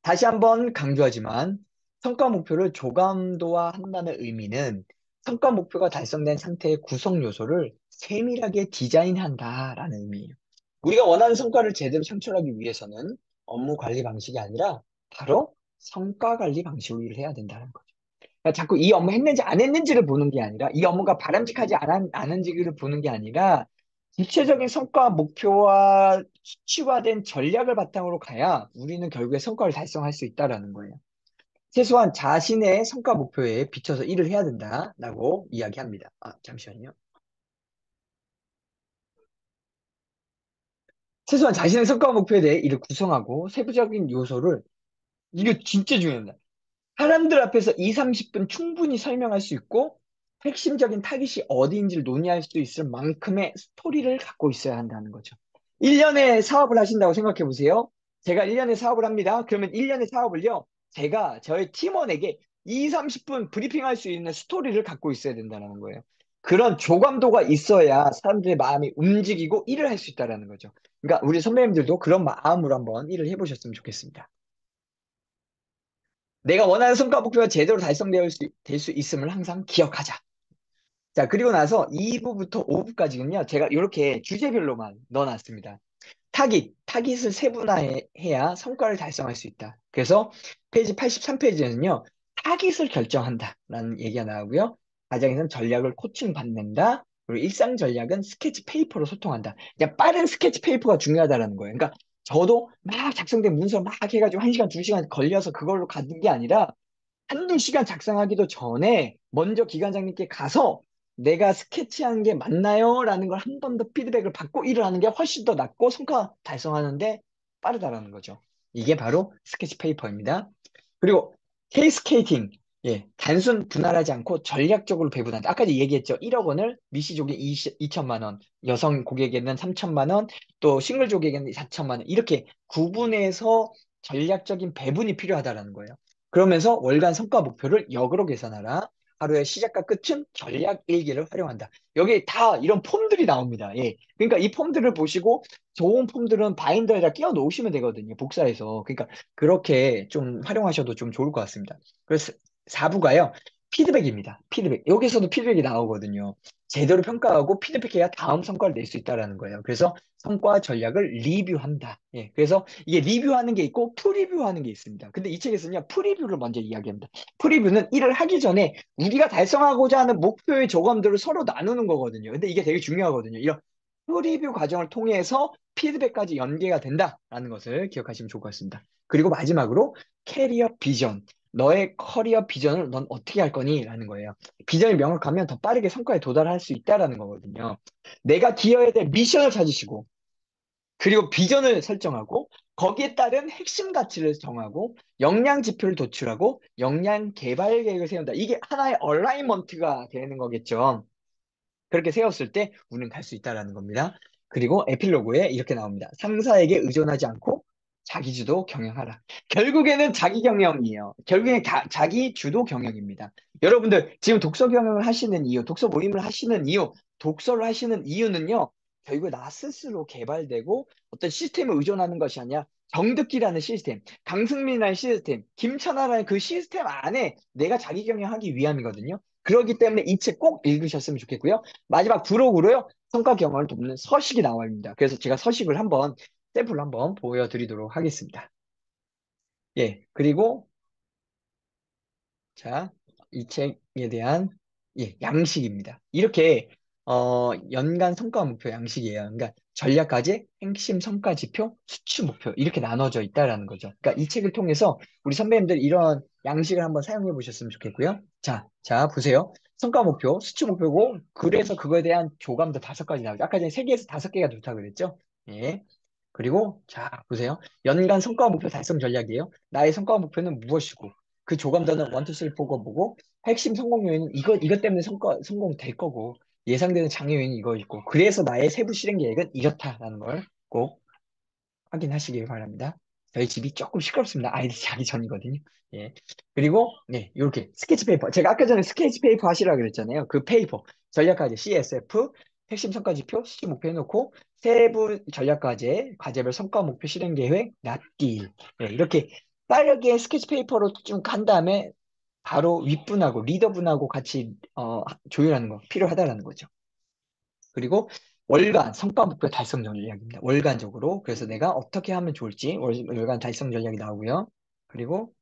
다시 한번 강조하지만 성과 목표를 조감도화한다는 의미는 성과 목표가 달성된 상태의 구성 요소를 세밀하게 디자인한다라는 의미예요. 우리가 원하는 성과를 제대로 창출하기 위해서는 업무 관리 방식이 아니라 바로 성과 관리 방식으로 일을 해야 된다는 거죠. 그러니까 자꾸 이 업무 했는지 안 했는지를 보는 게 아니라 이 업무가 바람직하지 않은지를 보는 게 아니라 구체적인 성과 목표와 수치화된 전략을 바탕으로 가야 우리는 결국에 성과를 달성할 수 있다라는 거예요. 최소한 자신의 성과 목표에 비춰서 일을 해야 된다라고 이야기합니다. 잠시만요. 최소한 자신의 성과 목표에 대해 이를 구성하고 세부적인 요소를 이게 진짜 중요합니다. 사람들 앞에서 2, 30분 충분히 설명할 수 있고 핵심적인 타깃이 어디인지를 논의할 수 있을 만큼의 스토리를 갖고 있어야 한다는 거죠. 1년에 사업을 하신다고 생각해 보세요. 제가 1년에 사업을 합니다. 그러면 1년의 사업을요. 제가 저의 팀원에게 2, 30분 브리핑할 수 있는 스토리를 갖고 있어야 된다는 거예요. 그런 조감도가 있어야 사람들의 마음이 움직이고 일을 할 수 있다라는 거죠. 그러니까 우리 선배님들도 그런 마음으로 한번 일을 해보셨으면 좋겠습니다. 내가 원하는 성과 목표가 제대로 될수 있음을 항상 기억하자. 자, 그리고 나서 2부부터 5부까지는요, 제가 이렇게 주제별로만 넣어놨습니다. 타깃을 세분화해야 성과를 달성할 수 있다. 그래서 페이지 83페이지에는요, 타깃을 결정한다라는 얘기가 나오고요. 과정에서는 전략을 코칭 받는다. 그리고 일상 전략은 스케치 페이퍼로 소통한다. 그냥 빠른 스케치 페이퍼가 중요하다라는 거예요. 그러니까 저도 막 작성된 문서 막 해가지고 1시간, 2시간 걸려서 그걸로 가는 게 아니라 한두 시간 작성하기도 전에 먼저 기관장님께 가서 내가 스케치한 게 맞나요? 라는 걸 한 번 더 피드백을 받고 일을 하는 게 훨씬 더 낫고 성과 달성하는데 빠르다라는 거죠. 이게 바로 스케치 페이퍼입니다. 그리고 케이스케이팅. 예, 단순 분할하지 않고 전략적으로 배분한다. 아까 얘기했죠. 1억 원을 미시족에 2천만 원, 여성 고객에게는 3천만 원, 또 싱글족에게는 4천만 원. 이렇게 구분해서 전략적인 배분이 필요하다라는 거예요. 그러면서 월간 성과 목표를 역으로 계산하라. 하루의 시작과 끝은 전략 일기를 활용한다. 여기 다 이런 폼들이 나옵니다. 예. 그러니까 이 폼들을 보시고 좋은 폼들은 바인더에다 끼워 놓으시면 되거든요. 복사해서. 그러니까 그렇게 좀 활용하셔도 좀 좋을 것 같습니다. 그래서 4부가요. 피드백입니다. 피드백. 여기서도 피드백이 나오거든요. 제대로 평가하고 피드백해야 다음 성과를 낼 수 있다라는 거예요. 그래서 성과 전략을 리뷰한다. 예. 그래서 이게 리뷰하는 게 있고 프리뷰하는 게 있습니다. 근데 이 책에서는요, 프리뷰를 먼저 이야기합니다. 프리뷰는 일을 하기 전에 우리가 달성하고자 하는 목표의 조감들을 서로 나누는 거거든요. 근데 이게 되게 중요하거든요. 이런 프리뷰 과정을 통해서 피드백까지 연계가 된다라는 것을 기억하시면 좋을 것 같습니다. 그리고 마지막으로 캐리어 비전. 너의 커리어 비전을 넌 어떻게 할 거니? 라는 거예요. 비전이 명확하면 더 빠르게 성과에 도달할 수 있다라는 거거든요. 내가 기여해야 될 미션을 찾으시고, 그리고 비전을 설정하고, 거기에 따른 핵심 가치를 정하고, 역량 지표를 도출하고, 역량 개발 계획을 세운다. 이게 하나의 얼라이먼트가 되는 거겠죠. 그렇게 세웠을 때 우리는 갈 수 있다라는 겁니다. 그리고 에필로그에 이렇게 나옵니다. 상사에게 의존하지 않고 자기주도 경영하라. 결국에는 자기 경영이에요. 결국엔 자기 주도 경영입니다. 여러분들 지금 독서 경영을 하시는 이유, 독서 모임을 하시는 이유, 독서를 하시는 이유는요. 결국 나 스스로 개발되고 어떤 시스템에 의존하는 것이 아니라 정득기라는 시스템, 강승민이라는 시스템, 김천하라는 그 시스템 안에 내가 자기 경영하기 위함이거든요. 그렇기 때문에 이 책 꼭 읽으셨으면 좋겠고요. 마지막 부록으로요. 성과 경험을 돕는 서식이 나와있습니다. 그래서 제가 서식을 한번 샘플로 한번 보여드리도록 하겠습니다. 예, 그리고 자, 이 책에 대한 양식입니다. 이렇게 연간 성과 목표 양식이에요. 그러니까 전략 과제, 핵심 성과 지표, 수치 목표 이렇게 나눠져 있다라는 거죠. 그러니까 이 책을 통해서 우리 선배님들 이런 양식을 한번 사용해 보셨으면 좋겠고요. 자, 보세요. 성과 목표, 수치 목표고 그래서 그거에 대한 조감도 5가지 나오죠. 아까 전에 3개에서 5개가 좋다고 그랬죠? 예. 그리고 자, 보세요. 연간 성과 목표 달성 전략이에요. 나의 성과 목표는 무엇이고 그 조감자는 1, 2, 3, 4가 보고 핵심 성공 요인은 이것 때문에 성공될 거고 예상되는 장애 요인이 이거 있고 그래서 나의 세부 실행 계획은 이렇다라는 걸 꼭 확인하시길 바랍니다. 저희 집이 조금 시끄럽습니다. 아이들이 자기 전이거든요. 예. 그리고 이렇게 스케치 페이퍼. 제가 아까 전에 스케치 페이퍼 하시라고 그랬잖아요. 그 페이퍼 전략과제 CSF 핵심 성과 지표 수치 목표 해놓고 세부 전략과제 과제별 성과 목표 실행 계획 낫기 이렇게 빠르게 스케치 페이퍼로 좀 간 다음에 바로 윗분하고 리더분하고 같이 조율하는 거 필요하다라는 거죠. 그리고 월간 성과 목표 달성 전략입니다. 월간적으로. 그래서 내가 어떻게 하면 좋을지 월간 달성 전략이 나오고요. 그리고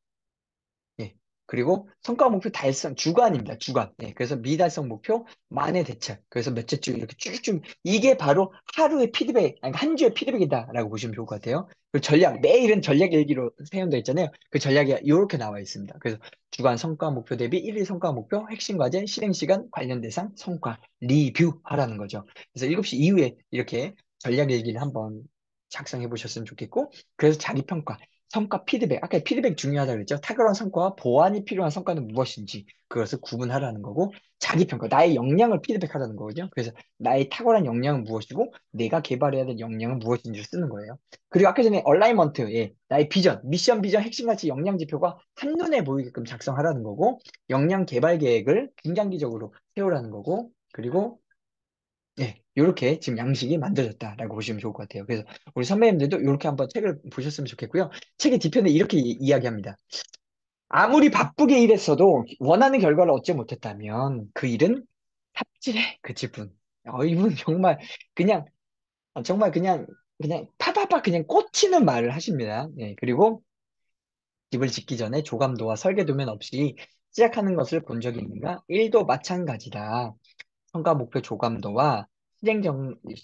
예. 그리고 성과 목표 달성 주간입니다. 주간. 예. 그래서 미달성 목표 만회 대책. 그래서 몇째 주 이렇게 쭉쭉 이게 바로 하루의 피드백, 아니 한 주의 피드백이다라고 보시면 좋을 것 같아요. 그 전략 매일은 전략 일기로 세운되어 있잖아요. 그 전략이 이렇게 나와 있습니다. 그래서 주간 성과 목표 대비 일일 성과 목표, 핵심 과제, 실행 시간, 관련 대상, 성과 리뷰하라는 거죠. 그래서 7시 이후에 이렇게 전략 일기를 한번 작성해 보셨으면 좋겠고, 그래서 자기 평가. 성과 피드백. 아까 피드백 중요하다고 그랬죠? 탁월한 성과와 보완이 필요한 성과는 무엇인지 그것을 구분하라는 거고 자기 평가, 나의 역량을 피드백하라는 거거든요. 그래서 나의 탁월한 역량은 무엇이고 내가 개발해야 될 역량은 무엇인지를 쓰는 거예요. 그리고 아까 전에 얼라이먼트, 예, 나의 비전, 미션 비전 핵심 가치 역량 지표가 한눈에 보이게끔 작성하라는 거고 역량 개발 계획을 중장기적으로 세우라는 거고 그리고 네, 이렇게 지금 양식이 만들어졌다라고 보시면 좋을 것 같아요. 그래서 우리 선배님들도 이렇게 한번 책을 보셨으면 좋겠고요. 책의 뒤편에 이렇게 이야기합니다. 아무리 바쁘게 일했어도 원하는 결과를 얻지 못했다면 그 일은 삽질에 그칠 뿐. 이분 정말 그냥 정말 그냥 파파파 그냥 꽂히는 말을 하십니다. 네, 그리고 집을 짓기 전에 조감도와 설계도면 없이 시작하는 것을 본 적이 있는가? 일도 마찬가지다. 성과 목표 조감도와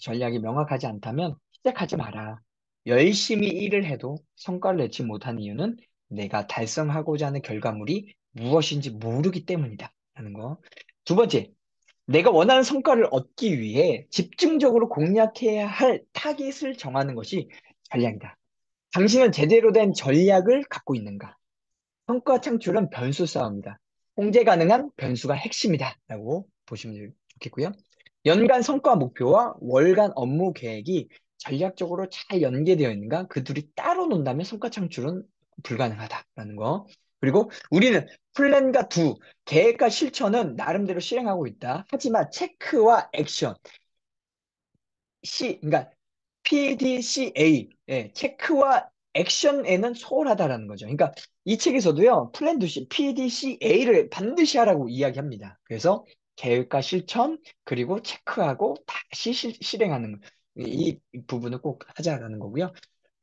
전략이 명확하지 않다면 시작하지 마라. 열심히 일을 해도 성과를 내지 못한 이유는 내가 달성하고자 하는 결과물이 무엇인지 모르기 때문이다. 라는 거. 두 번째, 내가 원하는 성과를 얻기 위해 집중적으로 공략해야 할 타깃을 정하는 것이 전략이다. 당신은 제대로 된 전략을 갖고 있는가? 성과 창출은 변수 싸움이다. 통제 가능한 변수가 핵심이다. 라고 보시면 좋겠고요. 연간 성과 목표와 월간 업무 계획이 전략적으로 잘 연계되어 있는가? 그 둘이 따로 논다면 성과 창출은 불가능하다라는 거. 그리고 우리는 플랜과 두, 계획과 실천은 나름대로 실행하고 있다. 하지만 체크와 액션, 그러니까 PDCA, 예, 체크와 액션에는 소홀하다라는 거죠. 그러니까 이 책에서도요, 플랜 시 PDCA를 반드시 하라고 이야기합니다. 그래서 계획과 실천, 그리고 체크하고 다시 실행하는 이 부분을 꼭 하자라는 거고요.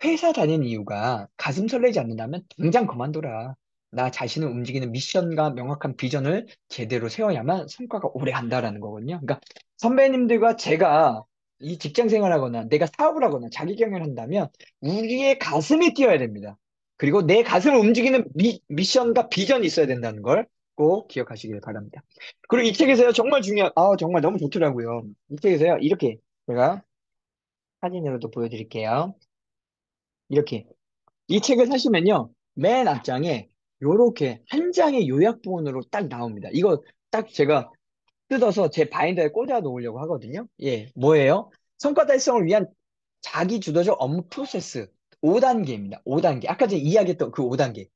회사 다니는 이유가 가슴 설레지 않는다면 당장 그만둬라. 나 자신을 움직이는 미션과 명확한 비전을 제대로 세워야만 성과가 오래 간다라는 거거든요. 그러니까 선배님들과 제가 이 직장 생활하거나 내가 사업을 하거나 자기 경영을 한다면 우리의 가슴이 뛰어야 됩니다. 그리고 내 가슴을 움직이는 미션과 비전이 있어야 된다는 걸 꼭 기억하시길 바랍니다. 그리고 이 책에서요, 정말 정말 너무 좋더라고요. 이 책에서요, 이렇게 제가 사진으로도 보여드릴게요. 이렇게. 이 책을 사시면요, 맨 앞장에 요렇게 한 장의 요약본으로 딱 나옵니다. 이거 딱 제가 뜯어서 제 바인더에 꽂아 놓으려고 하거든요. 예, 뭐예요? 성과 달성을 위한 자기 주도적 업무 프로세스 5단계입니다. 5단계. 아까 전에 이야기했던 그 5단계.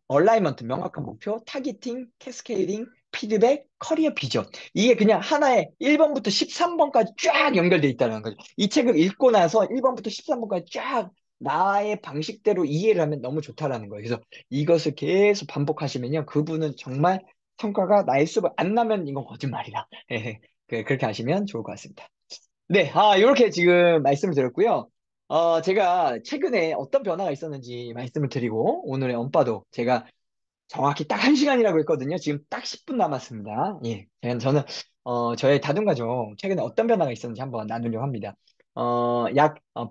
얼라이먼트, 명확한 목표, 타깃팅, 캐스케이딩, 피드백, 커리어 비전. 이게 그냥 하나의 1번부터 13번까지 쫙 연결돼 있다는 거죠. 이 책을 읽고 나서 1번부터 13번까지 쫙 나의 방식대로 이해를 하면 너무 좋다라는 거예요. 그래서 이것을 계속 반복하시면요. 그분은 정말 성과가 날 수가 안 나면 이건 거짓말이다. 그렇게 하시면 좋을 것 같습니다. 네, 이렇게 지금 말씀을 드렸고요. 제가 최근에 어떤 변화가 있었는지 말씀을 드리고, 오늘의 언바도 제가 정확히 딱 1시간이라고 했거든요. 지금 딱 10분 남았습니다. 예. 저는, 저의 다둥가족, 최근에 어떤 변화가 있었는지 한번 나누려고 합니다.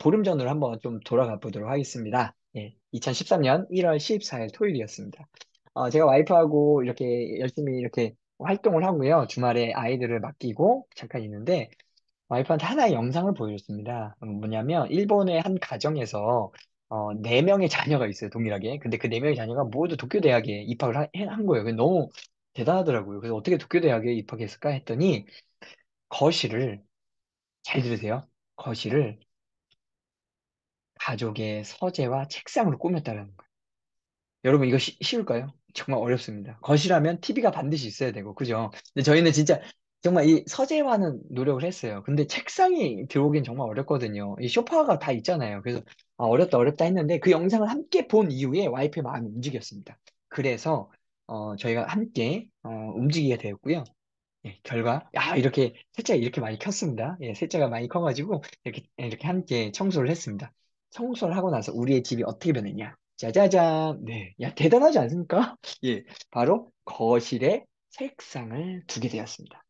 보름 전으로 한번 좀 돌아가 보도록 하겠습니다. 예. 2013년 1월 14일 토요일이었습니다. 제가 와이프하고 이렇게 열심히 이렇게 활동을 하고요. 주말에 아이들을 맡기고 잠깐 있는데, 와이프한테 하나의 영상을 보여줬습니다. 뭐냐면, 일본의 한 가정에서, 네 명의 자녀가 있어요, 동일하게. 근데 그 네 명의 자녀가 모두 도쿄대학에 입학을 한 거예요. 그게 너무 대단하더라고요. 그래서 어떻게 도쿄대학에 입학했을까 했더니, 거실을, 잘 들으세요. 거실을 가족의 서재와 책상으로 꾸몄다는 거예요. 여러분, 이거 쉬울까요? 정말 어렵습니다. 거실하면 TV가 반드시 있어야 되고, 그죠? 근데 저희는 진짜 정말 이 서재화는 노력을 했어요. 근데 책상이 들어오긴 정말 어렵거든요. 이 소파가 다 있잖아요. 그래서 어렵다, 어렵다 했는데 그 영상을 함께 본 이후에 와이프의 마음이 움직였습니다. 그래서 저희가 함께 움직이게 되었고요. 예, 결과, 이렇게, 셋째가 이렇게 많이 컸습니다. 예, 셋째가 많이 커가지고, 이렇게 함께 청소를 했습니다. 청소를 하고 나서 우리의 집이 어떻게 변했냐? 짜자잔. 네. 야, 대단하지 않습니까? 예, 바로 거실에 책상을 두게 되었습니다.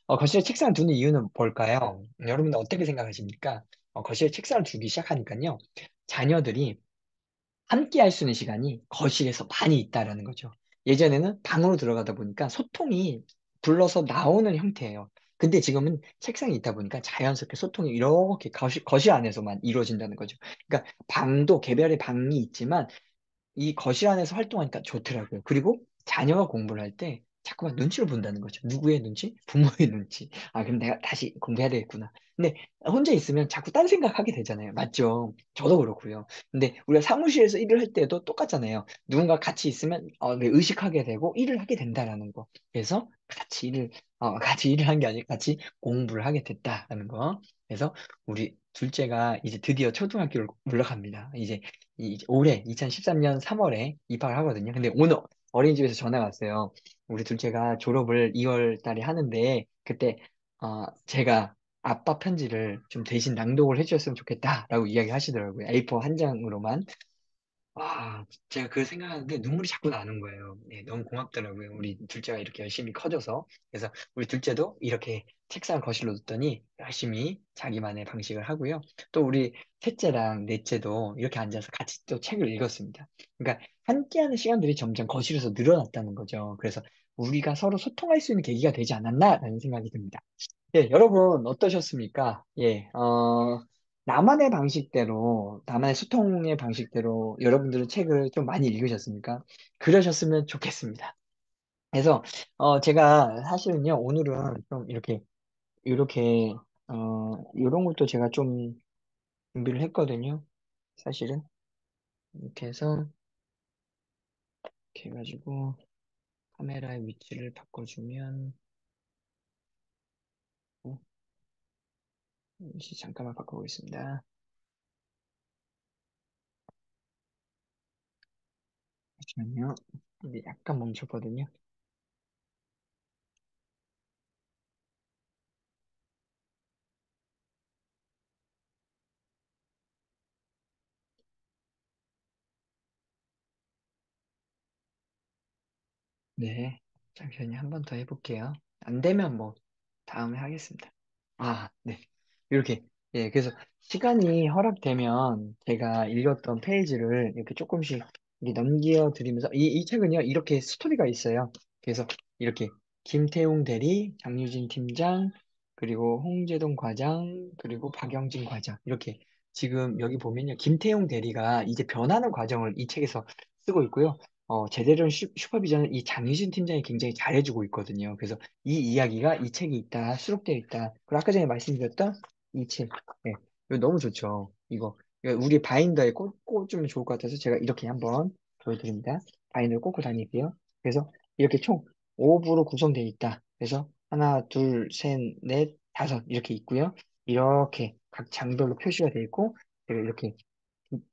거실에 책상을 두는 이유는 뭘까요? 여러분들 어떻게 생각하십니까? 거실에 책상을 두기 시작하니까요. 자녀들이 함께 할 수 있는 시간이 거실에서 많이 있다라는 거죠. 예전에는 방으로 들어가다 보니까 소통이 불러서 나오는 형태예요. 근데 지금은 책상이 있다 보니까 자연스럽게 소통이 이렇게 거실 안에서만 이루어진다는 거죠. 그러니까 방도 개별의 방이 있지만 이 거실 안에서 활동하니까 좋더라고요. 그리고 자녀가 공부를 할 때 자꾸만 눈치를 본다는 거죠. 누구의 눈치? 부모의 눈치. 아, 그럼 내가 다시 공부해야 되겠구나. 근데 혼자 있으면 자꾸 딴 생각하게 되잖아요. 맞죠? 저도 그렇고요. 근데 우리가 사무실에서 일을 할 때도 똑같잖아요. 누군가 같이 있으면 네, 의식하게 되고 일을 하게 된다라는 거. 그래서 같이 일을 한 게 아니라 같이 공부를 하게 됐다라는 거. 그래서 우리 둘째가 이제 드디어 초등학교를 올라갑니다. 이제 올해 2013년 3월에 입학을 하거든요. 근데 오늘 어린이집에서 전화가 왔어요. 우리 둘째가 졸업을 2월 달에 하는데 그때 제가 아빠 편지를 좀 대신 낭독을 해주셨으면 좋겠다라고 이야기 하시더라고요. A4 한 장으로만. 제가 그걸 생각하는데 눈물이 자꾸 나는 거예요. 네, 너무 고맙더라고요. 우리 둘째가 이렇게 열심히 커져서. 그래서 우리 둘째도 이렇게 책상 거실로 뒀더니 열심히 자기만의 방식을 하고요. 또 우리 셋째랑 넷째도 이렇게 앉아서 같이 또 책을 읽었습니다. 그러니까 함께하는 시간들이 점점 거실에서 늘어났다는 거죠. 그래서 우리가 서로 소통할 수 있는 계기가 되지 않았나라는 생각이 듭니다. 예, 여러분 어떠셨습니까? 나만의 소통의 방식대로 여러분들은 책을 좀 많이 읽으셨습니까? 그러셨으면 좋겠습니다. 그래서 제가 사실은요 오늘은 좀 이렇게 이런 것도 제가 좀 준비를 했거든요. 사실은 이렇게 해서 이렇게 해가지고 카메라의 위치를 바꿔주면 잠깐만 바꿔보겠습니다. 잠시만요. 이게 약간 멈췄거든요. 네, 잠시만요. 한 번 더 해볼게요. 안 되면 뭐, 다음에 하겠습니다. 네. 이렇게. 예, 그래서 시간이 허락되면 제가 읽었던 페이지를 이렇게 조금씩 이렇게 넘겨 드리면서, 이 책은요, 이렇게 스토리가 있어요. 그래서 이렇게 김태웅 대리, 장유진 팀장, 그리고 홍제동 과장, 그리고 박영진 과장. 이렇게 지금 여기 보면요, 김태웅 대리가 이제 변하는 과정을 이 책에서 쓰고 있고요. 제대로 슈퍼비전을 이 장유진 팀장이 굉장히 잘해주고 있거든요. 그래서 이 이야기가 이 책이 있다, 수록되어 있다. 그리고 아까 전에 말씀드렸던 이 책. 네, 이거 너무 좋죠. 이거 우리 바인더에 꽂으면 좋을 것 같아서 제가 이렇게 한번 보여드립니다. 바인더를 꽂고 다닐게요. 그래서 이렇게 총 5부로 구성되어 있다. 그래서 하나, 둘, 셋, 넷, 다섯 이렇게 있고요. 이렇게 각 장별로 표시가 되어 있고, 제가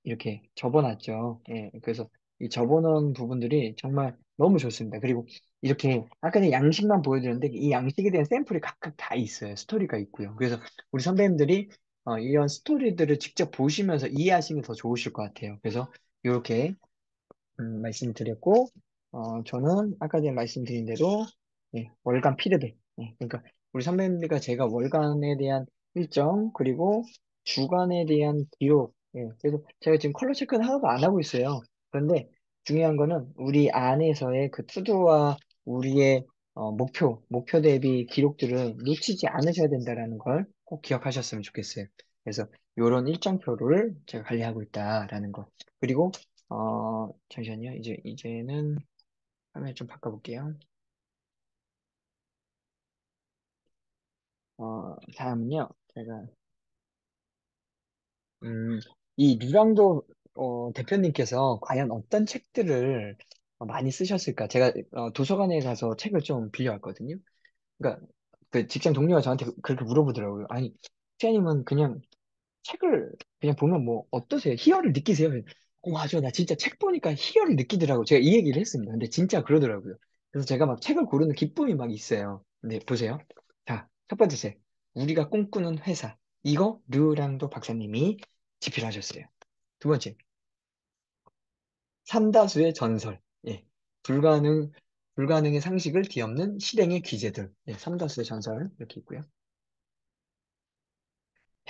이렇게 접어놨죠. 예, 그래서 이 접어놓은 부분들이 정말 너무 좋습니다. 그리고 이렇게 아까 는 양식만 보여드렸는데 이 양식에 대한 샘플이 각각 다 있어요. 스토리가 있고요. 그래서 우리 선배님들이 이런 스토리들을 직접 보시면서 이해하시면 더 좋으실 것 같아요. 그래서 이렇게 말씀드렸고, 저는 아까 전에 말씀드린 대로, 월간 피드백. 그러니까, 우리 선배님들과 제가 월간에 대한 일정, 그리고 주간에 대한 기록. 그래서 제가 지금 컬러 체크는 하나도 안 하고 있어요. 그런데 중요한 거는 우리 안에서의 그 투두와 우리의 목표 대비 기록들을 놓치지 않으셔야 된다라는 걸 꼭 기억하셨으면 좋겠어요. 그래서 이런 일정표를 제가 관리하고 있다라는 거. 그리고 잠시만요. 이제는 화면 좀 바꿔볼게요. 다음은요. 제가, 음, 이 류랑도 대표님께서 과연 어떤 책들을 많이 쓰셨을까? 제가 도서관에 가서 책을 좀 빌려왔거든요. 그러니까 그 직장 동료가 저한테 그렇게 물어보더라고요. 아니, 피아님은 그냥 책을 그냥 보면 뭐 어떠세요? 희열을 느끼세요? 맞아. 나 진짜 책 보니까 희열을 느끼더라고. 제가 이 얘기를 했습니다. 근데 진짜 그러더라고요. 그래서 제가 막 책을 고르는 기쁨이 막 있어요. 근데 보세요. 자, 첫 번째 책. 우리가 꿈꾸는 회사. 이거 르랑도 박사님이 집필하셨어요. 두 번째. 삼다수의 전설. 예. 불가능, 불가능의 상식을 뒤엎는 실행의 귀재들. 예, 삼다수의 전설. 이렇게 있고요.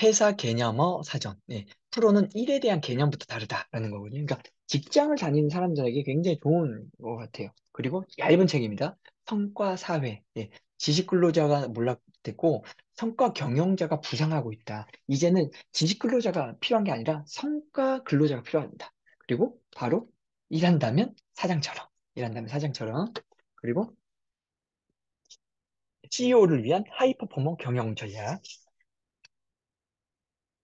회사 개념어 사전. 예. 프로는 일에 대한 개념부터 다르다라는 거거든요. 그러니까 직장을 다니는 사람들에게 굉장히 좋은 것 같아요. 그리고 얇은 책입니다. 성과 사회. 예. 지식 근로자가 몰락됐고 성과 경영자가 부상하고 있다. 이제는 지식 근로자가 필요한 게 아니라 성과 근로자가 필요합니다. 그리고 바로 일한다면 사장처럼. 일한다면 사장처럼. 그리고 CEO를 위한 하이 퍼포먼 경영 전략.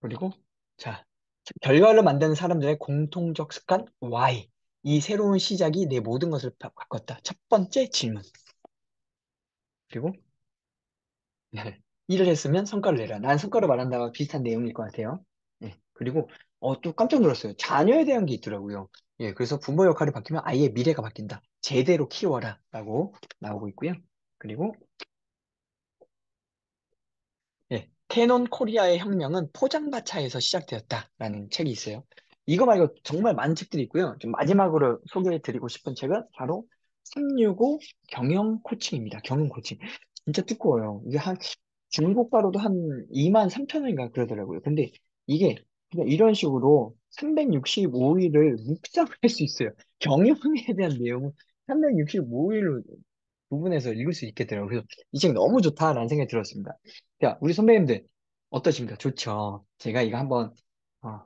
그리고 자, 결과를 만드는 사람들의 공통적 습관 Y. 이 새로운 시작이 내 모든 것을 바꿨다. 첫 번째 질문. 그리고 네. 일을 했으면 성과를 내라. 난 성과를 말한다와 비슷한 내용일 것 같아요. 네. 그리고 또 깜짝 놀랐어요. 자녀에 대한 게 있더라고요. 예, 그래서 부모 역할이 바뀌면 아이의 미래가 바뀐다. 제대로 키워라. 라고 나오고 있고요. 그리고 예, 캐논 코리아의 혁명은 포장마차에서 시작되었다라는 책이 있어요. 이거 말고 정말 많은 책들이 있고요. 좀 마지막으로 소개해드리고 싶은 책은 바로 365 경영 코칭입니다. 경영 코칭. 진짜 두꺼워요. 이게 중고가로도 한 2만 3천 원인가 그러더라고요. 근데 이게 그냥 이런 식으로 365일을 묵상할 수 있어요. 경영에 대한 내용을 365일로 부분에서 읽을 수 있게 더라고요. 그래서 이 책 너무 좋다라는 생각이 들었습니다. 자, 우리 선배님들 어떠십니까? 좋죠. 제가 이거 한번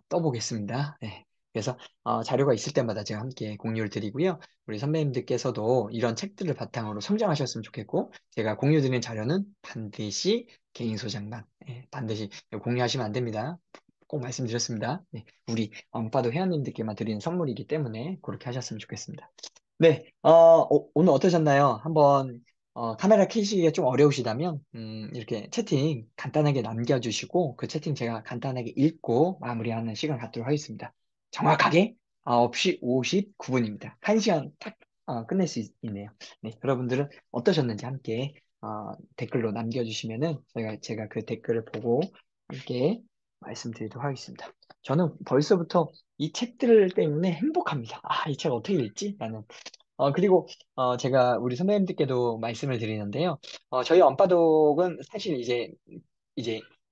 떠보겠습니다. 네. 그래서 자료가 있을 때마다 제가 함께 공유를 드리고요. 우리 선배님들께서도 이런 책들을 바탕으로 성장하셨으면 좋겠고, 제가 공유드리는 자료는 반드시 개인 소장만, 반드시 공유하시면 안 됩니다. 꼭 말씀드렸습니다. 네. 우리 엉빠도 회원님들께만 드리는 선물이기 때문에 그렇게 하셨으면 좋겠습니다. 네, 오늘 어떠셨나요? 한번 카메라 켜시기가 좀 어려우시다면 이렇게 채팅 간단하게 남겨주시고 그 채팅 제가 간단하게 읽고 마무리하는 시간 갖도록 하겠습니다. 정확하게 9시 59분입니다. 1시간 딱 끝낼 수 있네요. 네, 여러분들은 어떠셨는지 함께 댓글로 남겨주시면은 제가 그 댓글을 보고 함께 말씀드리도록 하겠습니다. 저는 벌써부터 이 책들 때문에 행복합니다. 아, 이 책 어떻게 읽지? 라는 그리고, 제가 우리 선배님들께도 말씀을 드리는데요. 저희 언바독은 사실 이제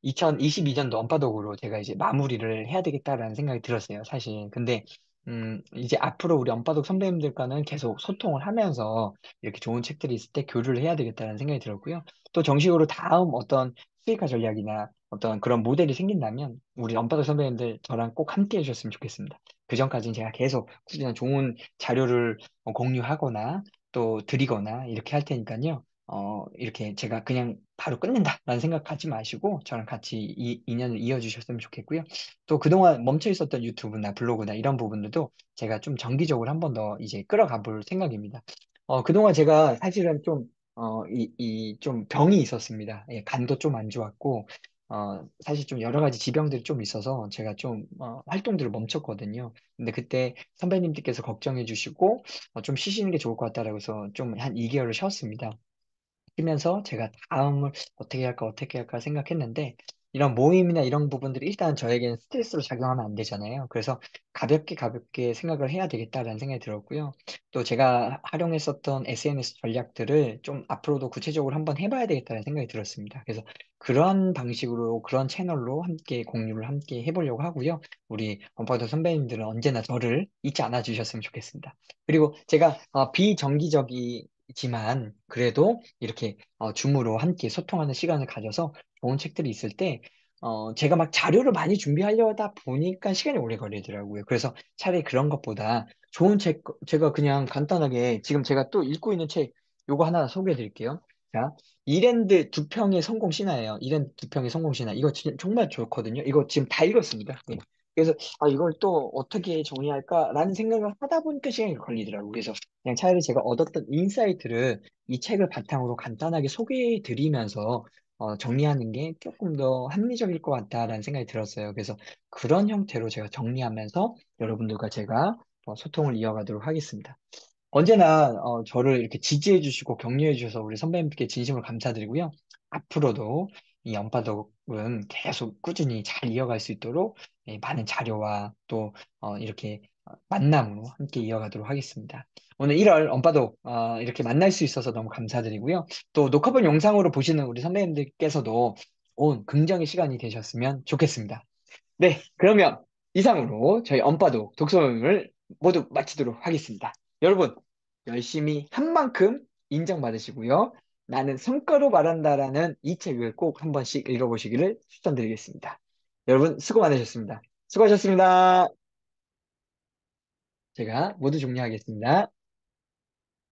2022년도 언바독으로 제가 이제 마무리를 해야 되겠다라는 생각이 들었어요, 사실. 근데, 이제 앞으로 우리 언바독 선배님들과는 계속 소통을 하면서 이렇게 좋은 책들이 있을 때 교류를 해야 되겠다는 생각이 들었고요. 또 정식으로 다음 어떤 수익화 전략이나 어떤 그런 모델이 생긴다면 우리 언바독 선배님들 저랑 꼭 함께 해주셨으면 좋겠습니다. 그 전까지는 제가 계속 꾸준한 좋은 자료를 공유하거나 또 드리거나 이렇게 할 테니까요. 이렇게 제가 그냥 바로 끝낸다라는 생각하지 마시고 저랑 같이 이 인연을 이어주셨으면 좋겠고요. 또 그동안 멈춰 있었던 유튜브나 블로그나 이런 부분들도 제가 좀 정기적으로 한 번 더 이제 끌어가 볼 생각입니다. 그동안 제가 사실은 좀, 좀 병이 있었습니다. 예, 간도 좀 안 좋았고, 사실 좀 여러 가지 지병들이 좀 있어서 제가 좀, 활동들을 멈췄거든요. 근데 그때 선배님들께서 걱정해 주시고, 좀 쉬시는 게 좋을 것 같다라고 해서 좀 한 2개월을 쉬었습니다. 쉬면서 제가 다음을 어떻게 할까 생각했는데, 이런 모임이나 이런 부분들이 일단 저에게는 스트레스로 작용하면 안 되잖아요. 그래서 가볍게 생각을 해야 되겠다라는 생각이 들었고요. 또 제가 활용했었던 SNS 전략들을 좀 앞으로도 구체적으로 한번 해봐야 되겠다는 생각이 들었습니다. 그래서 그런 방식으로, 그런 채널로 함께 공유를 함께 해보려고 하고요. 우리 범퍼더 선배님들은 언제나 저를 잊지 않아 주셨으면 좋겠습니다. 그리고 제가 비정기적이지만 그래도 이렇게 줌으로 함께 소통하는 시간을 가져서 좋은 책들이 있을 때 제가 막 자료를 많이 준비하려다 보니까 시간이 오래 걸리더라고요. 그래서 차라리 그런 것보다 좋은 책, 제가 그냥 간단하게 지금 제가 또 읽고 있는 책 요거 하나 소개해 드릴게요. 자, 이랜드 두평의 성공 신화예요. 이랜드 두평의 성공 신화. 이거 정말 좋거든요. 이거 지금 다 읽었습니다. 네. 그래서 이걸 또 어떻게 정리할까라는 생각을 하다 보니까 시간이 걸리더라고요. 그래서 그냥 차라리 제가 얻었던 인사이트를 이 책을 바탕으로 간단하게 소개해 드리면서 정리하는 게 조금 더 합리적일 것 같다라는 생각이 들었어요. 그래서 그런 형태로 제가 정리하면서 여러분들과 제가 소통을 이어가도록 하겠습니다. 언제나 저를 이렇게 지지해 주시고 격려해 주셔서 우리 선배님께 진심으로 감사드리고요. 앞으로도 이 연파독은 계속 꾸준히 잘 이어갈 수 있도록 많은 자료와 또 이렇게 만남으로 함께 이어가도록 하겠습니다. 오늘 1월 언파독 이렇게 만날 수 있어서 너무 감사드리고요. 또 녹화본 영상으로 보시는 우리 선배님들께서도 좋은 긍정의 시간이 되셨으면 좋겠습니다. 네, 그러면 이상으로 저희 언파독 독서 모임을 모두 마치도록 하겠습니다. 여러분, 열심히 한 만큼 인정받으시고요. 나는 성과로 말한다라는 이 책을 꼭 한 번씩 읽어보시기를 추천드리겠습니다. 여러분, 수고 많으셨습니다. 수고하셨습니다. 제가 모두 종료하겠습니다.